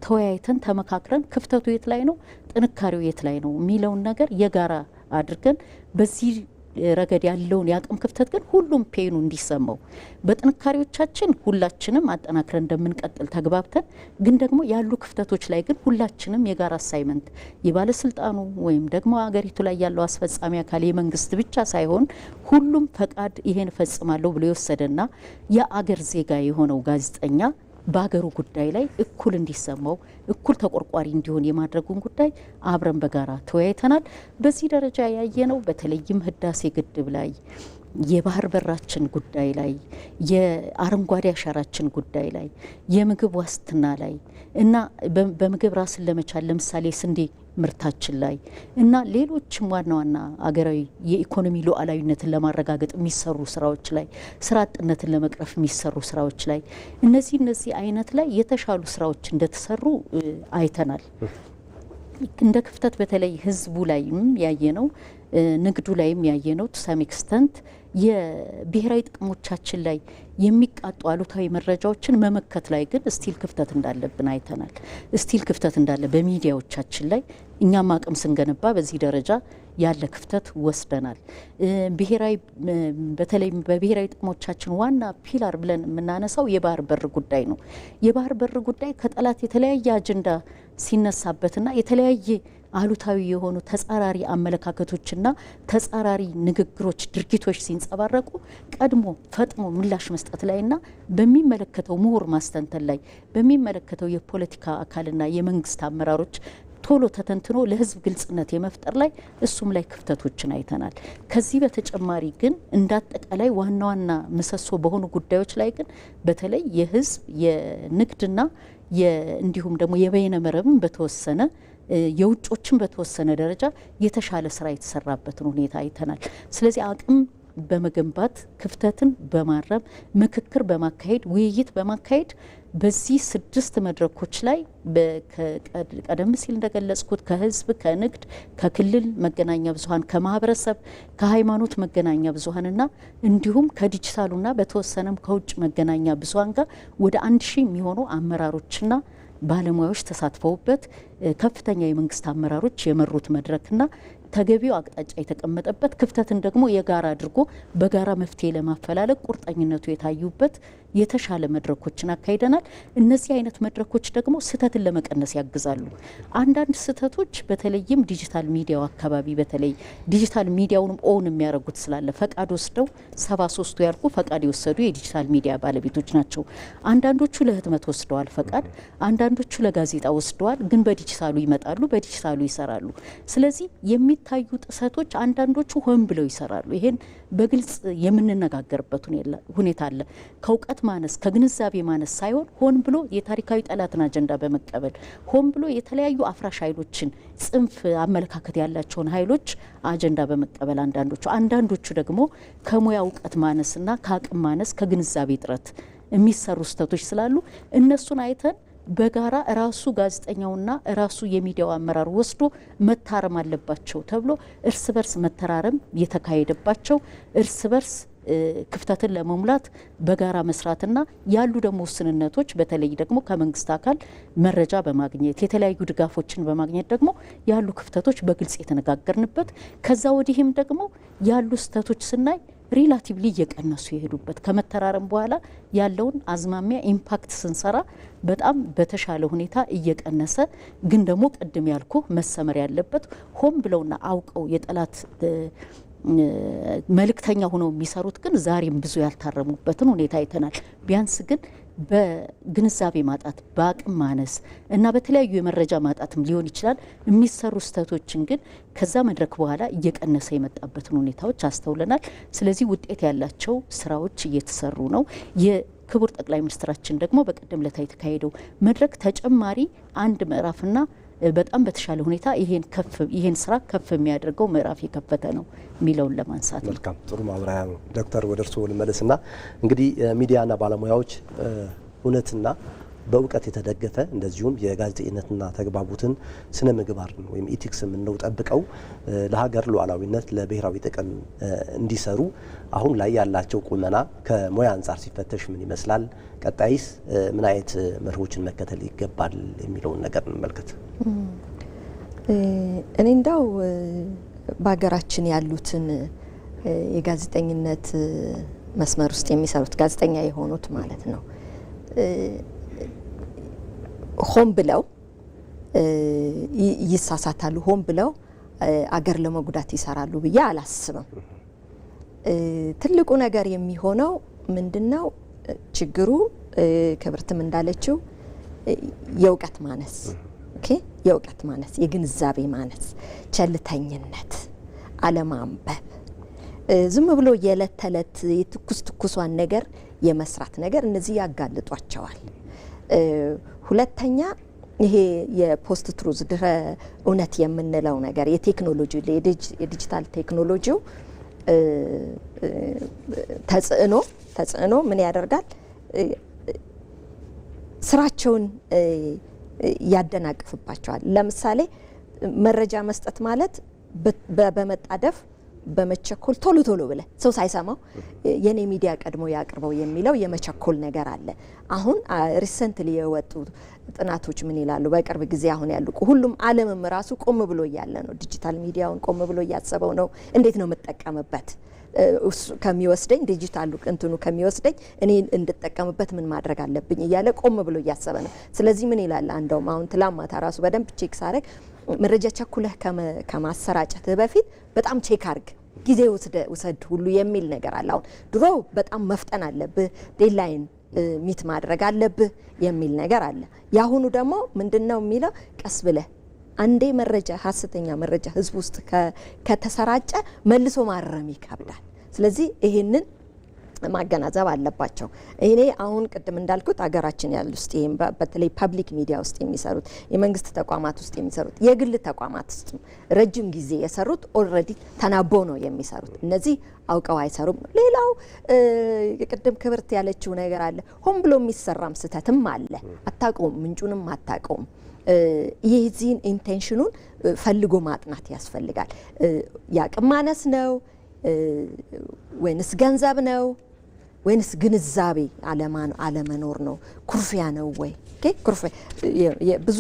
ተወያይተን ተመካክረን ክፍተቱ የት ላይ ነው፣ ጥንካሬው የት ላይ ነው የሚለውን ነገር የጋራ አድርገን በዚህ ረገድ ያለውን የአቅም ክፍተት ግን ሁሉም ፔኑ እንዲሰማው በጥንካሬዎቻችን ሁላችንም አጠናክረን እንደምንቀጥል ተግባብተን፣ ግን ደግሞ ያሉ ክፍተቶች ላይ ግን ሁላችንም የጋራ አሳይመንት የባለስልጣኑ ወይም ደግሞ አገሪቱ ላይ ያለው አስፈጻሚ አካል የመንግስት ብቻ ሳይሆን ሁሉም ፈቃድ ይሄን ፈጽማለሁ ብሎ የወሰደና የአገር ዜጋ የሆነው ጋዜጠኛ በሀገሩ ጉዳይ ላይ እኩል እንዲሰማው እኩል ተቆርቋሪ እንዲሆን የማድረጉን ጉዳይ አብረን በጋራ ተወያይተናል። በዚህ ደረጃ ያየነው በተለይም ህዳሴ ግድብ ላይ፣ የባህር በራችን ጉዳይ ላይ፣ የአረንጓዴ አሻራችን ጉዳይ ላይ፣ የምግብ ዋስትና ላይ እና በምግብ ራስን ለመቻል ለምሳሌ ስንዴ ምርታችን ላይ እና ሌሎችም ዋና ዋና አገራዊ የኢኮኖሚ ሉዓላዊነትን ለማረጋገጥ የሚሰሩ ስራዎች ላይ፣ ስራ አጥነትን ለመቅረፍ የሚሰሩ ስራዎች ላይ እነዚህ አይነት ላይ የተሻሉ ስራዎች እንደተሰሩ አይተናል። እንደ ክፍተት በተለይ ህዝቡ ላይም ያየነው ንግዱ ላይም ያየነው ሰም ኤክስተንት የብሔራዊ ጥቅሞቻችን ላይ የሚቃጡ አሉታዊ መረጃዎችን መመከት ላይ ግን ስቲል ክፍተት እንዳለብን አይተናል። ስቲል ክፍተት እንዳለ በሚዲያዎቻችን ላይ እኛም አቅም ስንገነባ በዚህ ደረጃ ያለ ክፍተት ወስደናል። በተለይ በብሔራዊ ጥቅሞቻችን ዋና ፒላር ብለን የምናነሳው የባህር በር ጉዳይ ነው። የባህር በር ጉዳይ ከጠላት የተለያየ አጀንዳ ሲነሳበትና የተለያየ አሉታዊ የሆኑ ተጻራሪ አመለካከቶችና ተጻራሪ ንግግሮች፣ ድርጊቶች ሲንጸባረቁ ቀድሞ ፈጥሞ ምላሽ መስጠት ላይና በሚመለከተው ምሁር ማስተንተን ላይ በሚመለከተው የፖለቲካ አካልና የመንግስት አመራሮች ቶሎ ተተንትኖ ለህዝብ ግልጽነት የመፍጠር ላይ እሱም ላይ ክፍተቶችን አይተናል። ከዚህ በተጨማሪ ግን እንዳጠቃላይ ዋና ዋና ምሰሶ በሆኑ ጉዳዮች ላይ ግን በተለይ የህዝብ የንግድና እንዲሁም ደግሞ የበይነ መረብን በተወሰነ የውጮችን በተወሰነ ደረጃ የተሻለ ስራ የተሰራበትን ሁኔታ አይተናል። ስለዚህ አቅም በመገንባት ክፍተትን በማረም ምክክር በማካሄድ ውይይት በማካሄድ በዚህ 6 መድረኮች ላይ ቀደም ሲል እንደገለጽኩት ከህዝብ፣ ከንግድ፣ ከክልል መገናኛ ብዙሃን፣ ከማህበረሰብ፣ ከሃይማኖት መገናኛ ብዙሃንና እንዲሁም ከዲጂታሉና በተወሰነም ከውጭ መገናኛ ብዙሃን ጋር ወደ 1000 የሚሆኑ አመራሮችና ባለሙያዎች ተሳትፈውበት ከፍተኛ የመንግስት አመራሮች የመሩት መድረክና ተገቢው አቅጣጫ የተቀመጠበት ክፍተትን ደግሞ የጋራ አድርጎ በጋራ መፍትሄ ለማፈላለግ ቁርጠኝነቱ የታዩበት የተሻለ መድረኮችን አካሂደናል። እነዚህ አይነት መድረኮች ደግሞ ስህተትን ለመቀነስ ያግዛሉ። አንዳንድ ስህተቶች በተለይም ዲጂታል ሚዲያው አካባቢ በተለይ ዲጂታል ሚዲያውንም ኦውን የሚያደርጉት ስላለ ፈቃድ ወስደው 73ቱ ያልኩ ፈቃድ የወሰዱ የዲጂታል ሚዲያ ባለቤቶች ናቸው። አንዳንዶቹ ለህትመት ወስደዋል ፈቃድ፣ አንዳንዶቹ ለጋዜጣ ወስደዋል። ግን በዲጂታሉ ይመጣሉ፣ በዲጂታሉ ይሰራሉ። ስለዚህ የሚታዩ ጥሰቶች አንዳንዶቹ ሆን ብለው ይሰራሉ። ይሄን በግልጽ የምንነጋገርበት ሁኔታ አለ። ከእውቀት ማነስ ከግንዛቤ ማነስ ሳይሆን ሆን ብሎ የታሪካዊ ጠላትን አጀንዳ በመቀበል ሆን ብሎ የተለያዩ አፍራሽ ኃይሎችን ጽንፍ አመለካከት ያላቸውን ኃይሎች አጀንዳ በመቀበል አንዳንዶቹ ደግሞ ከሙያ እውቀት ማነስና ከአቅም ማነስ ከግንዛቤ እጥረት የሚሰሩ ስህተቶች ስላሉ እነሱን አይተን በጋራ ራሱ ጋዜጠኛውና ራሱ የሚዲያው አመራር ወስዶ መታረም አለባቸው ተብሎ እርስ በርስ መተራረም የተካሄደባቸው እርስ በርስ ክፍተትን ለመሙላት በጋራ መስራትና ያሉ ደግሞ ውስንነቶች በተለይ ደግሞ ከመንግስት አካል መረጃ በማግኘት የተለያዩ ድጋፎችን በማግኘት ደግሞ ያሉ ክፍተቶች በግልጽ የተነጋገርንበት ከዛ ወዲህም ደግሞ ያሉ ስህተቶች ስናይ ሪላቲቭሊ እየቀነሱ የሄዱበት ከመተራረም በኋላ ያለውን አዝማሚያ ኢምፓክት ስንሰራ በጣም በተሻለ ሁኔታ እየቀነሰ ግን ደግሞ ቅድም ያልኩ መሰመር ያለበት ሆን ብለውና አውቀው የጠላት መልእክተኛ ሆነው የሚሰሩት ግን ዛሬም ብዙ ያልታረሙበትን ሁኔታ አይተናል። ቢያንስ ግን በግንዛቤ ማጣት በአቅም ማነስ እና በተለያዩ የመረጃ ማጣትም ሊሆን ይችላል የሚሰሩ ስህተቶችን ግን ከዛ መድረክ በኋላ እየቀነሰ የመጣበትን ሁኔታዎች አስተውለናል። ስለዚህ ውጤት ያላቸው ስራዎች እየተሰሩ ነው። የክቡር ጠቅላይ ሚኒስትራችን ደግሞ በቀደም ለታ የተካሄደው መድረክ ተጨማሪ አንድ ምዕራፍና በጣም በተሻለ ሁኔታ ይሄን ስራ ከፍ የሚያደርገው ምዕራፍ የከፈተ ነው የሚለውን ለማንሳት ነው። መልካም ጥሩ ማብራሪያ ነው። ዶክተር ወደ እርስዎ ልመለስና እንግዲህ ሚዲያና ባለሙያዎች እውነትና በእውቀት የተደገፈ እንደዚሁም የጋዜጠኝነትና ተግባቦትን ስነ ምግባርን ወይም ኢቲክስ የምንለው ጠብቀው ለሀገር ሉዓላዊነት ለብሔራዊ ጥቅም እንዲሰሩ አሁን ላይ ያላቸው ቁመና ከሙያ አንጻር ሲፈተሽ ምን ይመስላል? ቀጣይስ ምን አይነት መርሆችን መከተል ይገባል የሚለውን ነገር እንመልከት። እኔ እንዳው በሀገራችን ያሉትን የጋዜጠኝነት መስመር ውስጥ የሚሰሩት ጋዜጠኛ የሆኑት ማለት ነው ሆን ብለው ይሳሳታሉ፣ ሆን ብለው አገር ለመጉዳት ይሰራሉ ብዬ አላስብም። ትልቁ ነገር የሚሆነው ምንድነው? ችግሩ ክብርትም እንዳለችው የእውቀት ማነስ፣ የእውቀት ማነስ፣ የግንዛቤ ማነስ፣ ቸልተኝነት፣ አለማንበብ፣ ዝም ብሎ የዕለት ተዕለት ትኩሷን ነገር የመስራት ነገር እነዚህ ያጋልጧቸዋል። ሁለተኛ ይሄ የፖስት ትሩዝ ድረ እውነት የምንለው ነገር የቴክኖሎጂ የዲጂታል ቴክኖሎጂው ተጽዕኖ ምን ያደርጋል? ስራቸውን ያደናቅፍባቸዋል። ለምሳሌ መረጃ መስጠት ማለት በመጣደፍ በመቸኮል ቶሎ ብለ ሰው ሳይሰማው የኔ ሚዲያ ቀድሞ ያቅርበው የሚለው የመቸኮል ነገር አለ። አሁን ሪሰንትሊ የወጡ ጥናቶች ምን ይላሉ? በቅርብ ጊዜ አሁን ያሉ ሁሉም ዓለምም ራሱ ቆም ብሎ እያለ ነው። ዲጂታል ሚዲያውን ቆም ብሎ እያሰበው ነው። እንዴት ነው የምጠቀምበት? ከሚወስደኝ ዲጂታሉ እንትኑ ከሚወስደኝ እኔ እንድጠቀምበት ምን ማድረግ አለብኝ እያለ ቆም ብሎ እያሰበ ነው። ስለዚህ ምን ይላል? አንደውም አሁን ትላማታ ራሱ በደንብ ቼክ ሳረግ መረጃ ቸኩለህ ከማሰራጨትህ በፊት በጣም ቼክ አርግ፣ ጊዜ ውሰድ ሁሉ የሚል ነገር አለ። አሁን ድሮ በጣም መፍጠን አለብህ፣ ዴድላይን ሚት ማድረግ አለብህ የሚል ነገር አለ። ያሁኑ ደግሞ ምንድነው የሚለው? ቀስ ብለህ አንዴ መረጃ ሀሰተኛ መረጃ ህዝብ ውስጥ ከተሰራጨ መልሶ ማረም ይከብዳል። ስለዚህ ይሄንን ማገናዘብ አለባቸው። እኔ አሁን ቅድም እንዳልኩት ሀገራችን ያሉ ውስጥ ይሄን በተለይ ፐብሊክ ሚዲያ ውስጥ የሚሰሩት የመንግስት ተቋማት ውስጥ የሚሰሩት የግል ተቋማት ውስጥ ረጅም ጊዜ የሰሩት ኦልሬዲ ተናበው ነው የሚሰሩት። እነዚህ አውቀው አይሰሩም። ሌላው ቅድም ክብርት ያለችው ነገር አለ። ሆን ብሎ የሚሰራም ስህተትም አለ። አታውቀውም፣ ምንጩንም አታውቀውም። የዚህን ኢንቴንሽኑን ፈልጎ ማጥናት ያስፈልጋል። የአቅም ማነስ ነው ወይንስ ገንዘብ ነው ወይንስ ግንዛቤ አለመኖር ነው? ኩርፊያ ነው ወይ? ኩርፊያ ብዙ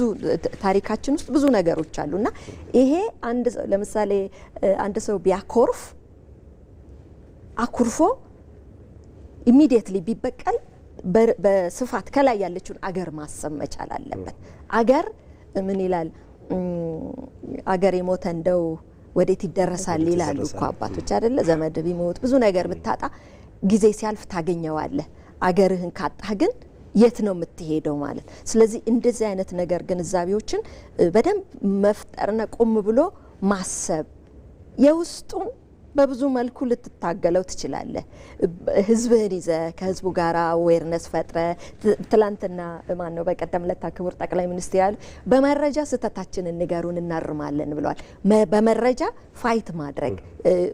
ታሪካችን ውስጥ ብዙ ነገሮች አሉና ይሄ አንድ ለምሳሌ አንድ ሰው ቢያኮርፍ አኩርፎ ኢሚዲየትሊ ቢበቀል በስፋት ከላይ ያለችውን አገር ማሰብ መቻል አለበት። አገር ምን ይላል? አገር የሞተ እንደው ወዴት ይደረሳል ይላሉ እኮ አባቶች አይደለ? ዘመድ ቢሞት ብዙ ነገር ብታጣ ጊዜ ሲያልፍ ታገኘዋለህ። አገርህን ካጣህ ግን የት ነው የምትሄደው ማለት። ስለዚህ እንደዚህ አይነት ነገር ግንዛቤዎችን በደንብ መፍጠርና ቆም ብሎ ማሰብ የውስጡን በብዙ መልኩ ልትታገለው ትችላለህ። ህዝብህን ይዘ ከህዝቡ ጋር አዌርነስ ፈጥረ ትላንትና ማን ነው በቀደም ለታ ክቡር ጠቅላይ ሚኒስትር ያሉ በመረጃ ስህተታችንን ንገሩን እናርማለን ብለዋል። በመረጃ ፋይት ማድረግ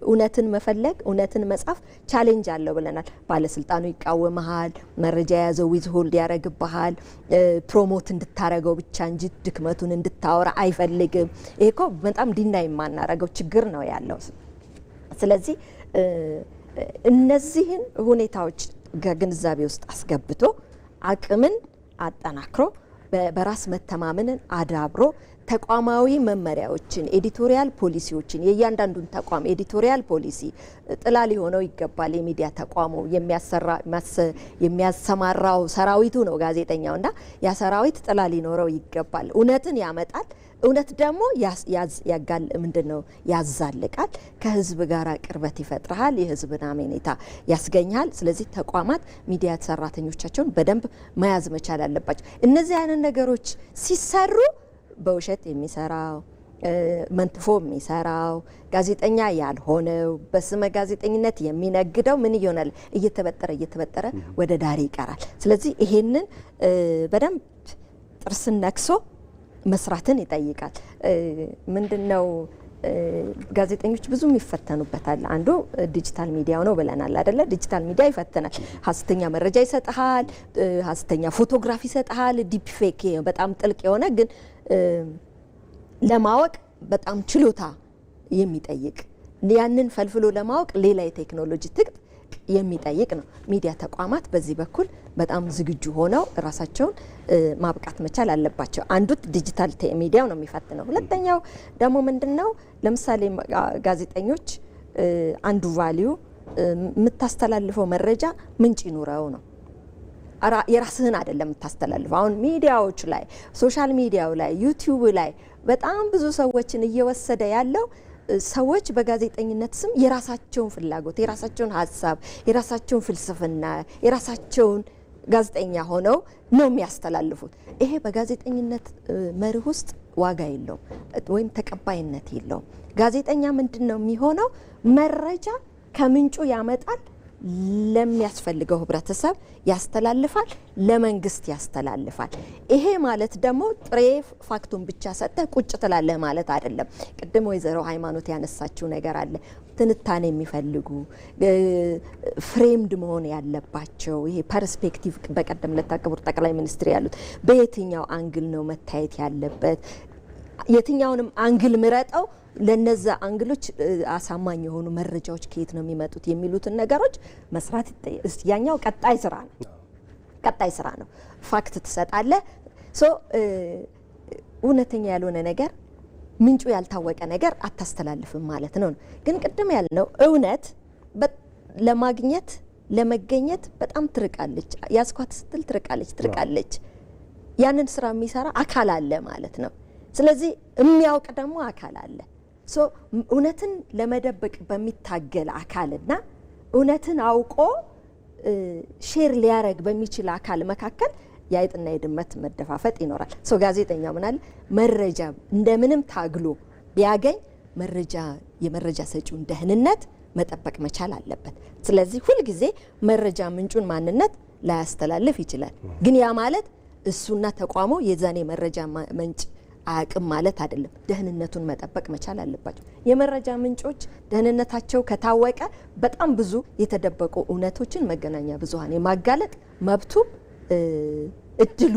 እውነትን መፈለግ እውነትን መጻፍ ቻሌንጅ አለው ብለናል። ባለስልጣኑ ይቃወመሃል፣ መረጃ የያዘው ዊዝሆልድ ያረግብሃል፣ ፕሮሞት እንድታረገው ብቻ እንጂ ድክመቱን እንድታወራ አይፈልግም። ይሄ እኮ በጣም ዲናይ የማናረገው ችግር ነው ያለው። ስለዚህ እነዚህን ሁኔታዎች ከግንዛቤ ውስጥ አስገብቶ አቅምን አጠናክሮ በራስ መተማመንን አዳብሮ ተቋማዊ መመሪያዎችን ኤዲቶሪያል ፖሊሲዎችን የእያንዳንዱን ተቋም ኤዲቶሪያል ፖሊሲ ጥላ ሊሆነው ይገባል። የሚዲያ ተቋሙ የሚያሰማራው ሰራዊቱ ነው ጋዜጠኛውና ያ ሰራዊት ጥላ ሊኖረው ይገባል። እውነትን ያመጣል። እውነት ደግሞ ምንድነው ያዛልቃል። ከህዝብ ጋር ቅርበት ይፈጥራል። የህዝብን አመኔታ ያስገኛል። ስለዚህ ተቋማት ሚዲያ ሰራተኞቻቸውን በደንብ መያዝ መቻል አለባቸው። እነዚህ አይነት ነገሮች ሲሰሩ በውሸት የሚሰራው መንትፎ የሚሰራው ጋዜጠኛ ያልሆነው በስመ ጋዜጠኝነት የሚነግደው ምን ይሆናል? እየተበጠረ ወደ ዳር ይቀራል። ስለዚህ ይሄንን በደንብ ጥርስን ነክሶ መስራትን ይጠይቃል። ምንድነው ጋዜጠኞች ብዙ ይፈተኑበታል። አንዱ ዲጂታል ሚዲያው ነው ብለናል አይደለ? ዲጂታል ሚዲያ ይፈተናል። ሀሰተኛ መረጃ ይሰጣል፣ ሀሰተኛ ፎቶግራፊ ይሰጣል፣ ዲፕ ፌክ በጣም ጥልቅ የሆነ ግን ለማወቅ በጣም ችሎታ የሚጠይቅ ያንን ፈልፍሎ ለማወቅ ሌላ የቴክኖሎጂ ትጥቅ የሚጠይቅ ነው። ሚዲያ ተቋማት በዚህ በኩል በጣም ዝግጁ ሆነው ራሳቸውን ማብቃት መቻል አለባቸው። አንዱ ዲጂታል ሚዲያው ነው የሚፈትነው። ሁለተኛው ደግሞ ምንድነው ለምሳሌ ጋዜጠኞች አንዱ ቫልዩ የምታስተላልፈው መረጃ ምንጭ ይኑረው ነው። የራስህን አይደለም የምታስተላልፈው። አሁን ሚዲያዎች ላይ ሶሻል ሚዲያው ላይ ዩቲዩብ ላይ በጣም ብዙ ሰዎችን እየወሰደ ያለው ሰዎች በጋዜጠኝነት ስም የራሳቸውን ፍላጎት፣ የራሳቸውን ሀሳብ፣ የራሳቸውን ፍልስፍና፣ የራሳቸውን ጋዜጠኛ ሆነው ነው የሚያስተላልፉት። ይሄ በጋዜጠኝነት መርህ ውስጥ ዋጋ የለውም ወይም ተቀባይነት የለውም። ጋዜጠኛ ምንድነው የሚሆነው? መረጃ ከምንጩ ያመጣል፣ ለሚያስፈልገው ህብረተሰብ ያስተላልፋል፣ ለመንግስት ያስተላልፋል። ይሄ ማለት ደግሞ ጥሬ ፋክቱን ብቻ ሰጥተህ ቁጭ ትላለህ ማለት አይደለም። ቅድም ወይዘሮ ሃይማኖት ያነሳችው ነገር አለ። ትንታኔ የሚፈልጉ ፍሬምድ መሆን ያለባቸው ይሄ ፐርስፔክቲቭ በቀደም ለታከቡር ጠቅላይ ሚኒስትር ያሉት በየትኛው አንግል ነው መታየት ያለበት፣ የትኛውንም አንግል ምረጠው ለነዛ አንግሎች አሳማኝ የሆኑ መረጃዎች ከየት ነው የሚመጡት የሚሉትን ነገሮች መስራት ያኛው ቀጣይ ስራ ነው። ፋክት ትሰጣለህ። ሶ እውነተኛ ያልሆነ ነገር ምንጩ ያልታወቀ ነገር አታስተላልፍም ማለት ነው። ግን ቅድም ያልነው እውነት ለማግኘት ለመገኘት በጣም ትርቃለች። ያስኳት ስትል ትርቃለች። ያንን ስራ የሚሰራ አካል አለ ማለት ነው። ስለዚህ የሚያውቅ ደግሞ አካል አለ። ሶ እውነትን ለመደበቅ በሚታገል አካልና እውነትን አውቆ ሼር ሊያረግ በሚችል አካል መካከል የአይጥና የድመት መደፋፈጥ ይኖራል። ሶ ጋዜጠኛ ምናል መረጃ እንደምንም ታግሎ ቢያገኝ የመረጃ ሰጪውን ደህንነት መጠበቅ መቻል አለበት። ስለዚህ ሁልጊዜ መረጃ ምንጩን ማንነት ላያስተላልፍ ይችላል። ግን ያ ማለት እሱና ተቋሙ የዛኔ መረጃ ምንጭ አቅም ማለት አይደለም። ደህንነቱን መጠበቅ መቻል አለባቸው። የመረጃ ምንጮች ደህንነታቸው ከታወቀ በጣም ብዙ የተደበቁ እውነቶችን መገናኛ ብዙሃን የማጋለጥ መብቱ እድሉ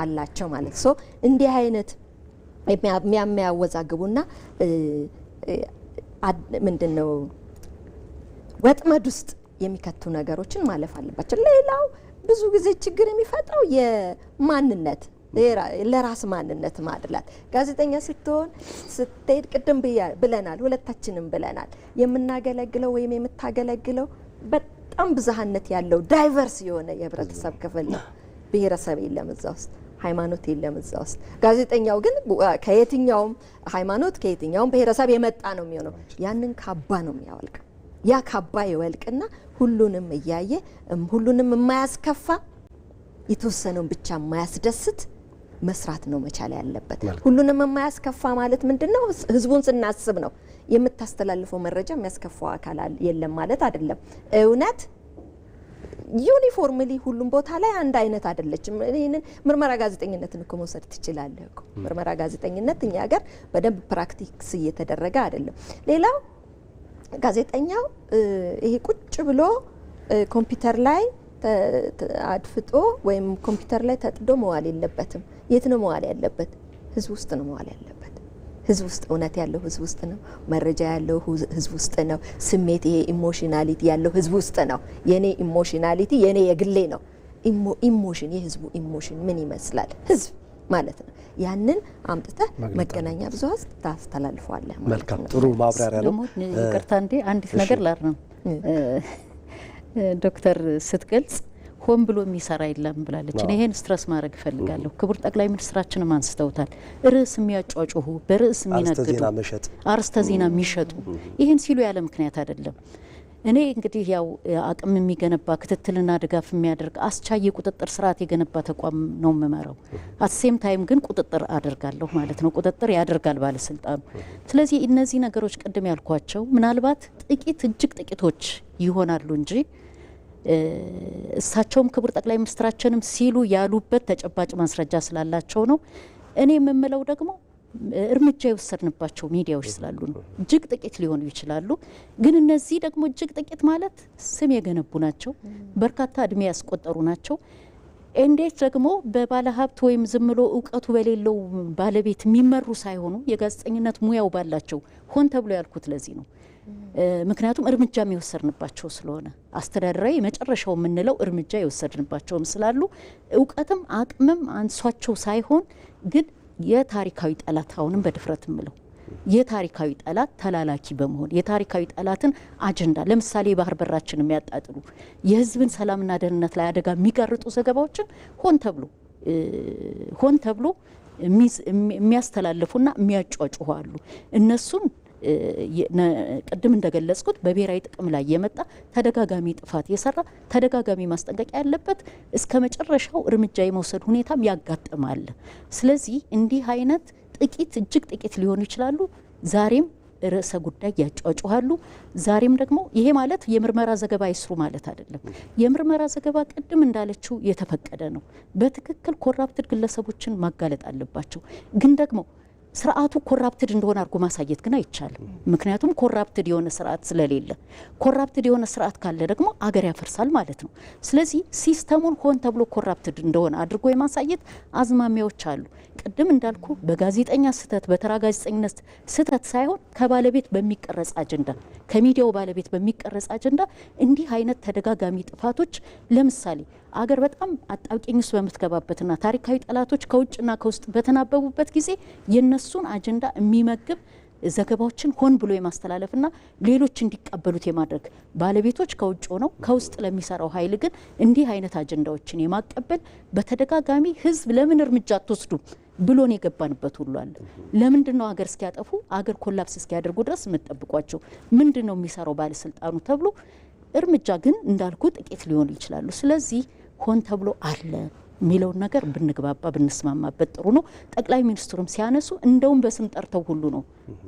አላቸው ማለት ነው። እንዲህ አይነት የሚያወዛግቡና ምንድነው ወጥመድ ውስጥ የሚከቱ ነገሮችን ማለፍ አለባቸው። ሌላው ብዙ ጊዜ ችግር የሚፈጥረው የማንነት ለራስ ማንነት ማድላት። ጋዜጠኛ ስትሄድ ቅድም ብለናል፣ ሁለታችንም ብለናል፣ የምናገለግለው ወይም የምታገለግለው በጣም ብዝሃነት ያለው ዳይቨርስ የሆነ የህብረተሰብ ክፍል ነው። ብሔረሰብ የለም እዛ ውስጥ፣ ሃይማኖት የለም እዛ ውስጥ። ጋዜጠኛው ግን ከየትኛውም ሃይማኖት ከየትኛውም ብሔረሰብ የመጣ ነው የሚሆነው። ያንን ካባ ነው የሚያወልቅ። ያ ካባ ይወልቅና ሁሉንም እያየ ሁሉንም የማያስከፋ የተወሰነውን ብቻ የማያስደስት መስራት ነው መቻል ያለበት። ሁሉንም የማያስከፋ ማለት ምንድነው? ህዝቡን ስናስብ ነው። የምታስተላልፈው መረጃ የሚያስከፋው አካል የለም ማለት አይደለም። እውነት ዩኒፎርምሊ ሁሉም ቦታ ላይ አንድ አይነት አይደለችም። ይሄንን ምርመራ ጋዜጠኝነትን እኮ መውሰድ ትችላለህ እኮ። ምርመራ ጋዜጠኝነት እኛ ሀገር በደንብ ፕራክቲክስ እየተደረገ አይደለም። ሌላው ጋዜጠኛው ይሄ ቁጭ ብሎ ኮምፒውተር ላይ አድፍጦ ወይም ኮምፒውተር ላይ ተጥዶ መዋል የለበትም። የት ነው መዋል ያለበት? ህዝብ ውስጥ ነው መዋል ያለበት። ህዝብ ውስጥ እውነት ያለው ህዝብ ውስጥ ነው። መረጃ ያለው ህዝብ ውስጥ ነው። ስሜት ይሄ ኢሞሽናሊቲ ያለው ህዝብ ውስጥ ነው። የኔ ኢሞሽናሊቲ የኔ የግሌ ነው። ኢሞሽን የህዝቡ ኢሞሽን ምን ይመስላል? ህዝብ ማለት ነው። ያንን አምጥተህ መገናኛ ብዙሃን ታስተላልፈዋለህ ማለት ነው። ጥሩ ማብራሪያ ነው። ይቅርታ እንዴ አንዲት ነገር ላርም ዶክተር ስትገልጽ ሆን ብሎ የሚሰራ የለም ብላለች። እኔ ይሄን ስትረስ ማድረግ እፈልጋለሁ። ክቡር ጠቅላይ ሚኒስትራችንም አንስተውታል። ርዕስ የሚያጫጩሁ በርዕስ የሚነግዱ አርስተ ዜና የሚሸጡ ይህን ሲሉ ያለ ምክንያት አይደለም። እኔ እንግዲህ ያው አቅም የሚገነባ ክትትልና ድጋፍ የሚያደርግ አስቻይ የቁጥጥር ስርዓት የገነባ ተቋም ነው የምመራው። አትሴም ታይም ግን ቁጥጥር አደርጋለሁ ማለት ነው። ቁጥጥር ያደርጋል ባለስልጣኑ። ስለዚህ እነዚህ ነገሮች ቅድም ያልኳቸው ምናልባት ጥቂት እጅግ ጥቂቶች ይሆናሉ እንጂ እሳቸውም ክቡር ጠቅላይ ሚኒስትራችንም ሲሉ ያሉበት ተጨባጭ ማስረጃ ስላላቸው ነው። እኔ የምምለው ደግሞ እርምጃ የወሰድንባቸው ሚዲያዎች ስላሉ ነው። እጅግ ጥቂት ሊሆኑ ይችላሉ፣ ግን እነዚህ ደግሞ እጅግ ጥቂት ማለት ስም የገነቡ ናቸው፣ በርካታ እድሜ ያስቆጠሩ ናቸው። እንዴት ደግሞ በባለ ሀብት ወይም ዝም ብሎ እውቀቱ በሌለው ባለቤት የሚመሩ ሳይሆኑ የጋዜጠኝነት ሙያው ባላቸው ሆን ተብሎ ያልኩት ለዚህ ነው። ምክንያቱም እርምጃ የወሰድንባቸው ስለሆነ አስተዳደራዊ የመጨረሻው የምንለው እርምጃ የወሰድንባቸውም ስላሉ እውቀትም አቅምም አንሷቸው ሳይሆን ግን የታሪካዊ ጠላት አሁንም በድፍረት ምለው የታሪካዊ ጠላት ተላላኪ በመሆን የታሪካዊ ጠላትን አጀንዳ ለምሳሌ የባህር በራችን የሚያጣጥሉ የሕዝብን ሰላምና ደህንነት ላይ አደጋ የሚጋርጡ ዘገባዎችን ሆን ተብሎ የሚያስተላልፉና የሚያጫጩሁ አሉ። እነሱን ቅድም እንደገለጽኩት በብሔራዊ ጥቅም ላይ የመጣ ተደጋጋሚ ጥፋት የሰራ ተደጋጋሚ ማስጠንቀቂያ ያለበት እስከ መጨረሻው እርምጃ የመውሰድ ሁኔታም ያጋጥማል። ስለዚህ እንዲህ አይነት ጥቂት እጅግ ጥቂት ሊሆኑ ይችላሉ። ዛሬም ርዕሰ ጉዳይ ያጫጩሃሉ። ዛሬም ደግሞ ይሄ ማለት የምርመራ ዘገባ ይስሩ ማለት አይደለም። የምርመራ ዘገባ ቅድም እንዳለችው የተፈቀደ ነው። በትክክል ኮራፕትድ ግለሰቦችን ማጋለጥ አለባቸው። ግን ደግሞ ስርዓቱ ኮራፕትድ እንደሆነ አድርጎ ማሳየት ግን አይቻልም። ምክንያቱም ኮራፕትድ የሆነ ስርዓት ስለሌለ፣ ኮራፕትድ የሆነ ስርዓት ካለ ደግሞ አገር ያፈርሳል ማለት ነው። ስለዚህ ሲስተሙን ሆን ተብሎ ኮራፕትድ እንደሆነ አድርጎ የማሳየት አዝማሚያዎች አሉ። ቅድም እንዳልኩ በጋዜጠኛ ስህተት፣ በተራ ጋዜጠኝነት ስህተት ሳይሆን ከባለቤት በሚቀረጽ አጀንዳ፣ ከሚዲያው ባለቤት በሚቀረጽ አጀንዳ እንዲህ አይነት ተደጋጋሚ ጥፋቶች ለምሳሌ አገር በጣም አጣብቂኝ ውስጥ በምትገባበትና ታሪካዊ ጠላቶች ከውጭና ከውስጥ በተናበቡበት ጊዜ የነሱን አጀንዳ የሚመግብ ዘገባዎችን ሆን ብሎ የማስተላለፍና ሌሎች እንዲቀበሉት የማድረግ ባለቤቶች ከውጭ ሆነው ከውስጥ ለሚሰራው ኃይል ግን እንዲህ አይነት አጀንዳዎችን የማቀበል በተደጋጋሚ ህዝብ ለምን እርምጃ አትወስዱም ብሎን የገባንበት ሁሉ አለ። ለምንድነው አገር እስኪያጠፉ አገር ኮላፕስ እስኪያደርጉ ድረስ የምትጠብቋቸው? ምንድነው የሚሰራው ባለስልጣኑ ተብሎ እርምጃ ግን እንዳልኩ ጥቂት ሊሆኑ ይችላሉ። ስለዚህ ሆን ተብሎ አለ የሚለውን ነገር ብንግባባ ብንስማማበት ጥሩ ነው። ጠቅላይ ሚኒስትሩም ሲያነሱ እንደውም በስም ጠርተው ሁሉ ነው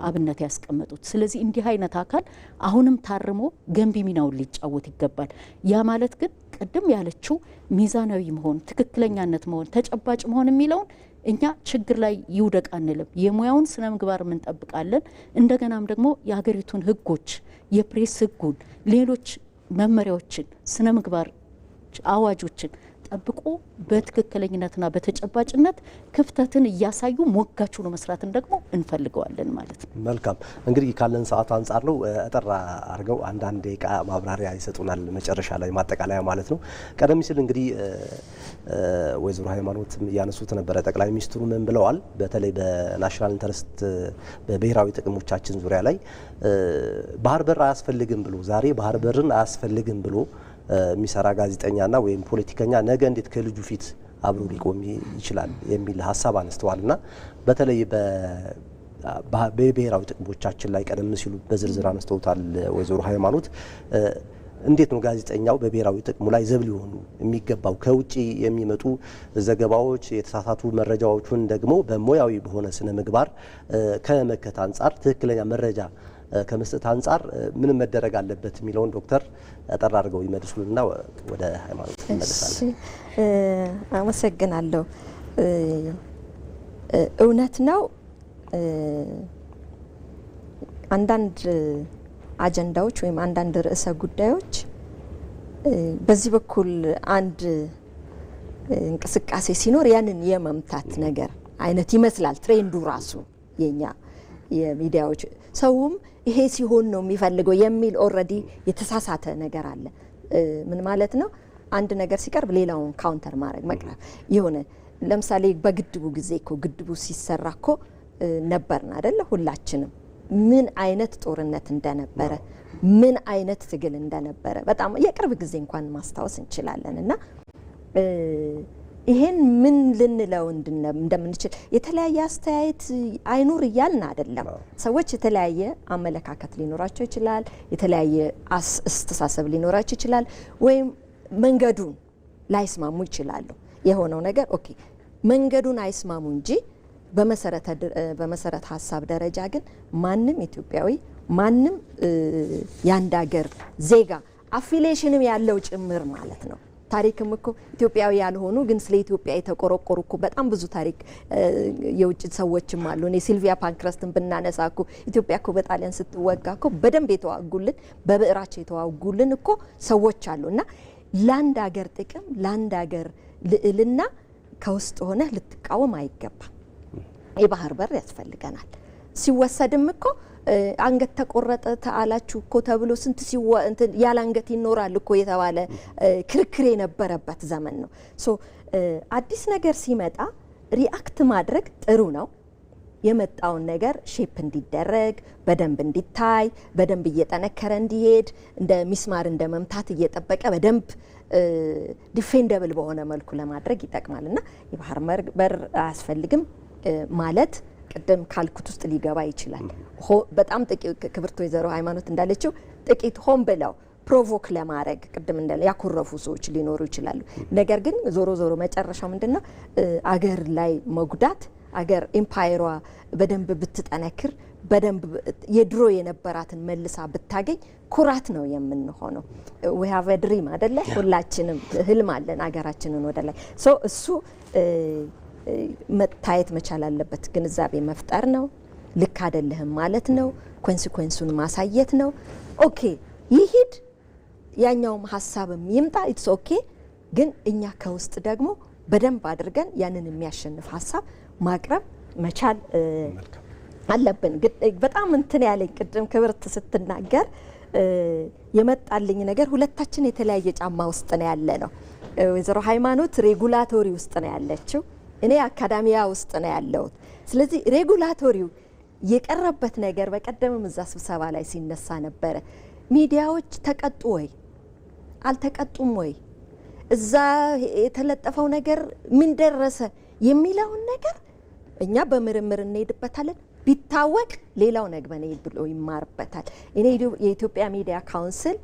አብነት ያስቀመጡት። ስለዚህ እንዲህ አይነት አካል አሁንም ታርሞ ገንቢ ሚናውን ሊጫወት ይገባል። ያ ማለት ግን ቅድም ያለችው ሚዛናዊ መሆን፣ ትክክለኛነት መሆን፣ ተጨባጭ መሆን የሚለውን እኛ ችግር ላይ ይውደቅ አንልም። የሙያውን ስነ ምግባር እንጠብቃለን። እንደገናም ደግሞ የሀገሪቱን ህጎች፣ የፕሬስ ህጉን፣ ሌሎች መመሪያዎችን፣ ስነ ምግባር አዋጆችን ጠብቆ በትክክለኛነትና በተጨባጭነት ክፍተትን እያሳዩ ሞጋቹ ነው መስራትን ደግሞ እንፈልገዋለን ማለት ነው። መልካም እንግዲህ ካለን ሰዓት አንጻር ነው አጠር አድርገው አንዳንድ ደቂቃ ማብራሪያ ይሰጡናል መጨረሻ ላይ ማጠቃለያ ማለት ነው። ቀደም ሲል እንግዲህ ወይዘሮ ሃይማኖት ያነሱት ነበረ። ጠቅላይ ሚኒስትሩ ምን ብለዋል? በተለይ በናሽናል ኢንተረስት በብሔራዊ ጥቅሞቻችን ዙሪያ ላይ ባህር በር አያስፈልግም ብሎ ዛሬ ባህር በርን አያስፈልግም ብሎ የሚሰራ ጋዜጠኛና ወይም ፖለቲከኛ ነገ እንዴት ከልጁ ፊት አብሮ ሊቆም ይችላል የሚል ሀሳብ አነስተዋልና በተለይ በብሔራዊ ጥቅሞቻችን ላይ ቀደም ሲሉ በዝርዝር አነስተውታል ወይዘሮ ሃይማኖት። እንዴት ነው ጋዜጠኛው በብሔራዊ ጥቅሙ ላይ ዘብ ሊሆኑ የሚገባው? ከውጭ የሚመጡ ዘገባዎች፣ የተሳሳቱ መረጃዎችን ደግሞ በሙያዊ በሆነ ስነ ምግባር ከመከት አንጻር ትክክለኛ መረጃ ከመስጠት አንጻር ምን መደረግ አለበት የሚለውን ዶክተር አጠር አድርገው ይመልሱልና ወደ ሃይማኖት እንመለሳለን። አመሰግናለሁ። እውነት ነው። አንዳንድ አጀንዳዎች ወይም አንዳንድ ርዕሰ ጉዳዮች በዚህ በኩል አንድ እንቅስቃሴ ሲኖር ያንን የመምታት ነገር አይነት ይመስላል ትሬንዱ ራሱ የኛ የሚዲያዎች ሰውም ይሄ ሲሆን ነው የሚፈልገው የሚል ኦልሬዲ የተሳሳተ ነገር አለ። ምን ማለት ነው? አንድ ነገር ሲቀርብ ሌላውን ካውንተር ማድረግ መቅረብ የሆነ ለምሳሌ በግድቡ ጊዜ እኮ ግድቡ ሲሰራ እኮ ነበርና አይደለ? ሁላችንም ምን አይነት ጦርነት እንደነበረ ምን አይነት ትግል እንደነበረ በጣም የቅርብ ጊዜ እንኳን ማስታወስ እንችላለን። እና ይሄን ምን ልንለው እንደምንችል የተለያየ አስተያየት አይኑር እያልን አይደለም። ሰዎች የተለያየ አመለካከት ሊኖራቸው ይችላል፣ የተለያየ አስተሳሰብ ሊኖራቸው ይችላል፣ ወይም መንገዱን ላይስማሙ ይችላሉ። የሆነው ነገር ኦኬ መንገዱን አይስማሙ እንጂ በመሰረተ ሀሳብ ደረጃ ግን ማንም ኢትዮጵያዊ ማንም የአንድ ሀገር ዜጋ አፊሊዬሽንም ያለው ጭምር ማለት ነው ታሪክም እኮ ኢትዮጵያዊ ያልሆኑ ግን ስለ ኢትዮጵያ የተቆረቆሩ እኮ በጣም ብዙ ታሪክ የውጭ ሰዎችም አሉ። እኔ ሲልቪያ ፓንክረስትን ብናነሳ እኮ ኢትዮጵያ እኮ በጣሊያን ስትወጋ እኮ በደንብ የተዋጉልን በብዕራቸው የተዋጉልን እኮ ሰዎች አሉ። እና ለአንድ ሀገር ጥቅም ለአንድ ሀገር ልዕልና ከውስጥ ሆነ ልትቃወም አይገባም። የባህር በር ያስፈልገናል። ሲወሰድም እኮ አንገት ተቆረጠ ተአላችሁ እኮ ተብሎ ስንት ያለ አንገት ይኖራል እኮ የተባለ ክርክር የነበረበት ዘመን ነው። ሶ አዲስ ነገር ሲመጣ ሪአክት ማድረግ ጥሩ ነው። የመጣውን ነገር ሼፕ እንዲደረግ በደንብ እንዲታይ በደንብ እየጠነከረ እንዲሄድ እንደ ሚስማር እንደ መምታት እየጠበቀ በደንብ ዲፌንደብል በሆነ መልኩ ለማድረግ ይጠቅማል። እና የባህር በር አያስፈልግም ማለት ቅድም ካልኩት ውስጥ ሊገባ ይችላል። በጣም ጥቂት ክብርት ወይዘሮ ሃይማኖት እንዳለችው ጥቂት ሆን ብለው ፕሮቮክ ለማድረግ ቅድም እንዳለ ያኮረፉ ሰዎች ሊኖሩ ይችላሉ። ነገር ግን ዞሮ ዞሮ መጨረሻው ምንድነው? አገር ላይ መጉዳት አገር ኤምፓየሯ በደንብ ብትጠነክር በደንብ የድሮ የነበራትን መልሳ ብታገኝ ኩራት ነው የምንሆነው። we have a dream አይደለ? ሁላችንም ህልም አለን አገራችንን ወደ ላይ እሱ መታየት መቻል አለበት። ግንዛቤ መፍጠር ነው። ልክ አይደለህም ማለት ነው። ኮንሲኩዌንሱን ማሳየት ነው። ኦኬ ይሂድ ያኛውም ሀሳብም ይምጣ ኢትስ ኦኬ። ግን እኛ ከውስጥ ደግሞ በደንብ አድርገን ያንን የሚያሸንፍ ሀሳብ ማቅረብ መቻል አለብን። በጣም እንትን ያለኝ ቅድም ክብርት ስትናገር የመጣልኝ ነገር ሁለታችን የተለያየ ጫማ ውስጥ ነው ያለ ነው። ወይዘሮ ሃይማኖት ሬጉላቶሪ ውስጥ ነው ያለችው፣ እኔ አካዳሚያ ውስጥ ነው ያለሁት። ስለዚህ ሬጉላቶሪው የቀረበት ነገር በቀደምም እዛ ስብሰባ ላይ ሲነሳ ነበረ። ሚዲያዎች ተቀጡ ወይ አልተቀጡም ወይ፣ እዛ የተለጠፈው ነገር ምን ደረሰ የሚለውን ነገር እኛ በምርምር እንሄድበታለን። ቢታወቅ ሌላው ነግበኔ ብሎ ይማርበታል። እኔ የኢትዮጵያ ሚዲያ ካውንስል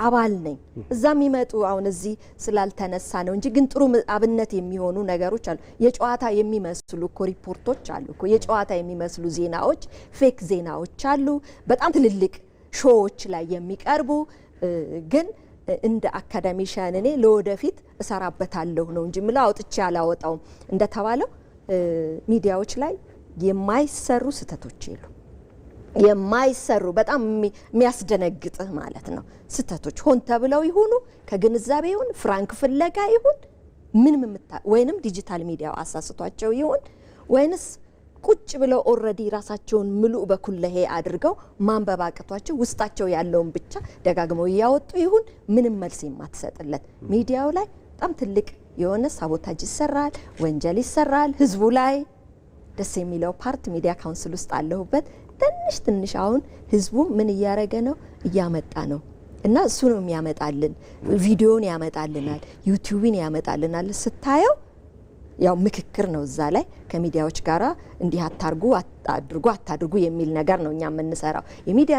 አባል ነኝ። እዛ የሚመጡ አሁን እዚህ ስላልተነሳ ነው እንጂ ግን ጥሩ አብነት የሚሆኑ ነገሮች አሉ። የጨዋታ የሚመስሉ እኮ ሪፖርቶች አሉ እኮ የጨዋታ የሚመስሉ ዜናዎች፣ ፌክ ዜናዎች አሉ። በጣም ትልልቅ ሾዎች ላይ የሚቀርቡ ግን እንደ አካዳሚሻን እኔ ለወደፊት እሰራበታለሁ ነው እንጂ ምላ አውጥቼ አላወጣውም። እንደተባለው ሚዲያዎች ላይ የማይሰሩ ስህተቶች የሉ። የማይሰሩ በጣም የሚያስደነግጥህ ማለት ነው ስህተቶች ሆን ተብለው ይሁኑ ከግንዛቤ ይሁን ፍራንክ ፍለጋ ይሁን ምንም ወይንም ዲጂታል ሚዲያው አሳስቷቸው ይሁን ወይንስ ቁጭ ብለው ኦልሬዲ ራሳቸውን ምሉእ በኩለሄ አድርገው ማንበብ አቅቷቸው ውስጣቸው ያለውን ብቻ ደጋግመው እያወጡ ይሁን ምንም መልስ የማትሰጥለት ሚዲያው ላይ በጣም ትልቅ የሆነ ሳቦታጅ ይሰራል፣ ወንጀል ይሰራል ህዝቡ ላይ። ደስ የሚለው ፓርት ሚዲያ ካውንስል ውስጥ አለሁበት። ትንሽ አሁን ህዝቡ ምን እያረገ ነው? እያመጣ ነው። እና እሱ ነው የሚያመጣልን። ቪዲዮን ያመጣልናል፣ ዩቲዩብን ያመጣልናል። ስታየው ያው ምክክር ነው እዛ ላይ ከሚዲያዎች ጋራ እንዲህ አታድርጉ የሚል ነገር ነው እኛ የምንሰራው። የሚዲያ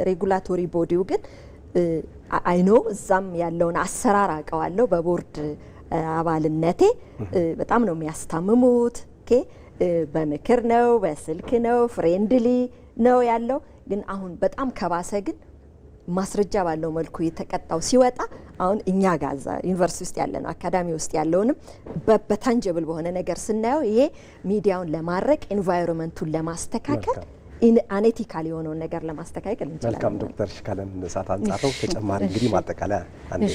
ሬጉላቶሪ ቦዲው ግን አይኖ እዛም ያለውን አሰራር አውቀዋለሁ በቦርድ አባልነቴ። በጣም ነው የሚያስታምሙት። በምክር ነው በስልክ ነው ፍሬንድሊ ነው ያለው። ግን አሁን በጣም ከባሰ ግን ማስረጃ ባለው መልኩ የተቀጣው ሲወጣ አሁን እኛ ጋዛ ዩኒቨርሲቲ ውስጥ ያለነው አካዳሚ ውስጥ ያለውንም በታንጀብል በሆነ ነገር ስናየው ይሄ ሚዲያውን ለማድረቅ ኢንቫይሮንመንቱን ለማስተካከል አኔቲካል የሆነውን ነገር ለማስተካከል እንችላለን። መልካም ዶክተር ሽካለም ሰዓት አንጻር ነው ተጨማሪ እንግዲህ ማጠቃለያ አንዴ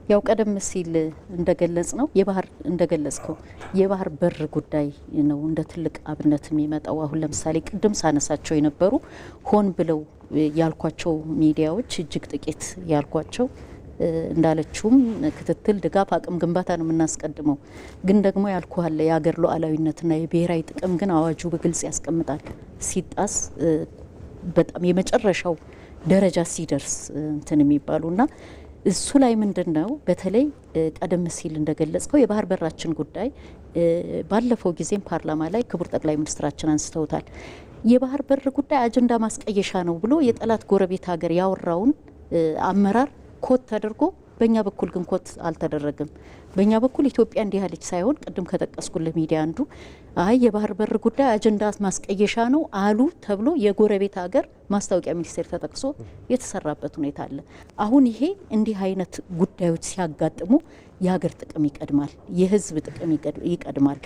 ያው ቀደም ሲል እንደገለጽ ነው የባህር በር ጉዳይ ነው እንደ ትልቅ አብነት የሚመጣው። አሁን ለምሳሌ ቅድም ሳነሳቸው የነበሩ ሆን ብለው ያልኳቸው ሚዲያዎች እጅግ ጥቂት ያልኳቸው እንዳለችውም ክትትል፣ ድጋፍ፣ አቅም ግንባታ ነው የምናስቀድመው። ግን ደግሞ ያልኩሃል የሀገር ሉዓላዊነትና የብሔራዊ ጥቅም ግን አዋጁ በግልጽ ያስቀምጣል። ሲጣስ በጣም የመጨረሻው ደረጃ ሲደርስ እንትን የሚባሉና እሱ ላይ ምንድነው በተለይ ቀደም ሲል እንደገለጽከው የባህር በራችን ጉዳይ ባለፈው ጊዜም ፓርላማ ላይ ክቡር ጠቅላይ ሚኒስትራችን አንስተውታል። የባህር በር ጉዳይ አጀንዳ ማስቀየሻ ነው ብሎ የጠላት ጎረቤት ሀገር ያወራውን አመራር ኮት ተደርጎ በእኛ በኩል ግን ኮት አልተደረገም። በእኛ በኩል ኢትዮጵያ እንዲህ ያለች ሳይሆን ቅድም ከጠቀስኩልህ ሚዲያ አንዱ የባህር በር ጉዳይ አጀንዳ ማስቀየሻ ነው አሉ ተብሎ የጎረቤት ሀገር ማስታወቂያ ሚኒስቴር ተጠቅሶ የተሰራበት ሁኔታ አለ። አሁን ይሄ እንዲህ አይነት ጉዳዮች ሲያጋጥሙ የሀገር ጥቅም ይቀድማል፣ የህዝብ ጥቅም ይቀድማል።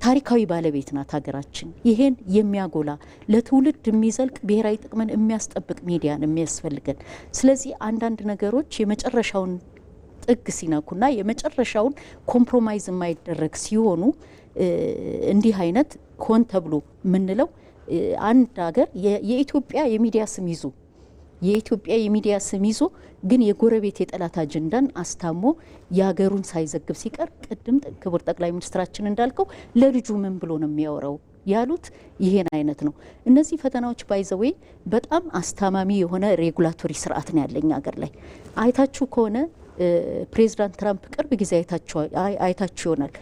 ታሪካዊ ባለቤት ናት ሀገራችን። ይሄን የሚያጎላ ለትውልድ የሚዘልቅ ብሔራዊ ጥቅምን የሚያስጠብቅ ሚዲያን የሚያስፈልገን። ስለዚህ አንዳንድ ነገሮች የመጨረሻውን ጥግ ሲነኩና የመጨረሻውን ኮምፕሮማይዝ የማይደረግ ሲሆኑ እንዲህ አይነት ሆን ተብሎ ምንለው አንድ ሀገር የኢትዮጵያ የሚዲያ ስም ይዞ ግን የጎረቤት የጠላት አጀንዳን አስታሞ የሀገሩን ሳይዘግብ ሲቀር ቅድም ክቡር ጠቅላይ ሚኒስትራችን እንዳልከው ለልጁ ምን ብሎ ነው የሚያወራው ያሉት ይሄን አይነት ነው። እነዚህ ፈተናዎች ባይዘዌ በጣም አስታማሚ የሆነ ሬጉላቶሪ ስርዓት ነው ያለኝ ሀገር ላይ አይታችሁ ከሆነ ፕሬዚዳንት ትራምፕ ቅርብ ጊዜ አይታችሁ ይሆናል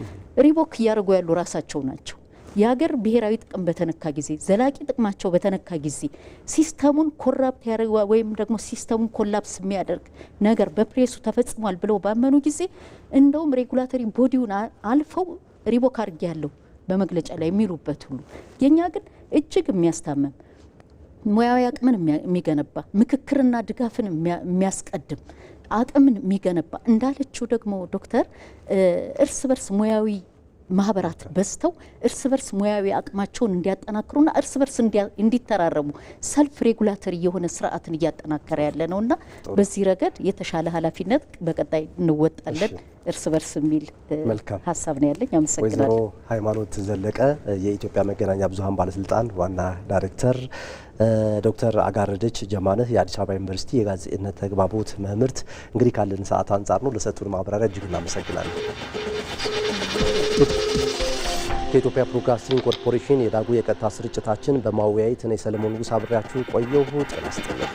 ሪቮክ እያደረጉ ያሉ ራሳቸው ናቸው። የሀገር ብሔራዊ ጥቅም በተነካ ጊዜ ዘላቂ ጥቅማቸው በተነካ ጊዜ ሲስተሙን ኮራፕት ያደርግ ወይም ደግሞ ሲስተሙን ኮላፕስ የሚያደርግ ነገር በፕሬሱ ተፈጽሟል ብለው ባመኑ ጊዜ እንደውም ሬጉላቶሪ ቦዲውን አልፈው ሪቮክ አድርጌ ያለው በመግለጫ ላይ የሚሉበት ሁሉ የኛ ግን እጅግ የሚያስታመም ሙያዊ አቅምን የሚገነባ ምክክርና ድጋፍን የሚያስቀድም አቅምን የሚገነባ እንዳለችው ደግሞ ዶክተር እርስ በርስ ሙያዊ ማህበራት በስተው እርስ በርስ ሙያዊ አቅማቸውን እንዲያጠናክሩና እርስ በርስ እንዲተራረሙ ሰልፍ ሬጉላተሪ የሆነ ስርዓትን እያጠናከረ ያለ ነውና በዚህ ረገድ የተሻለ ኃላፊነት በቀጣይ እንወጣለን እርስ በርስ የሚል ሀሳብ ነው ያለኝ። አመሰግናለሁ። ወይዘሮ ሃይማኖት ዘለቀ የኢትዮጵያ መገናኛ ብዙሃን ባለስልጣን ዋና ዳይሬክተር፣ ዶክተር አጋረደች ጀማነህ የአዲስ አበባ ዩኒቨርሲቲ የጋዜጠኝነት ተግባቦት መምህርት፣ እንግዲህ ካለን ሰዓት አንጻር ነው ለሰጡን ማብራሪያ እጅግ እናመሰግናለን። ከኢትዮጵያ ብሮድካስቲንግ ኮርፖሬሽን የዳጉ የቀጥታ ስርጭታችን በማወያየት እኔ ሰለሞን ንጉስ አብሬያችሁ ቆየሁ። ጤና ይስጥልኝ።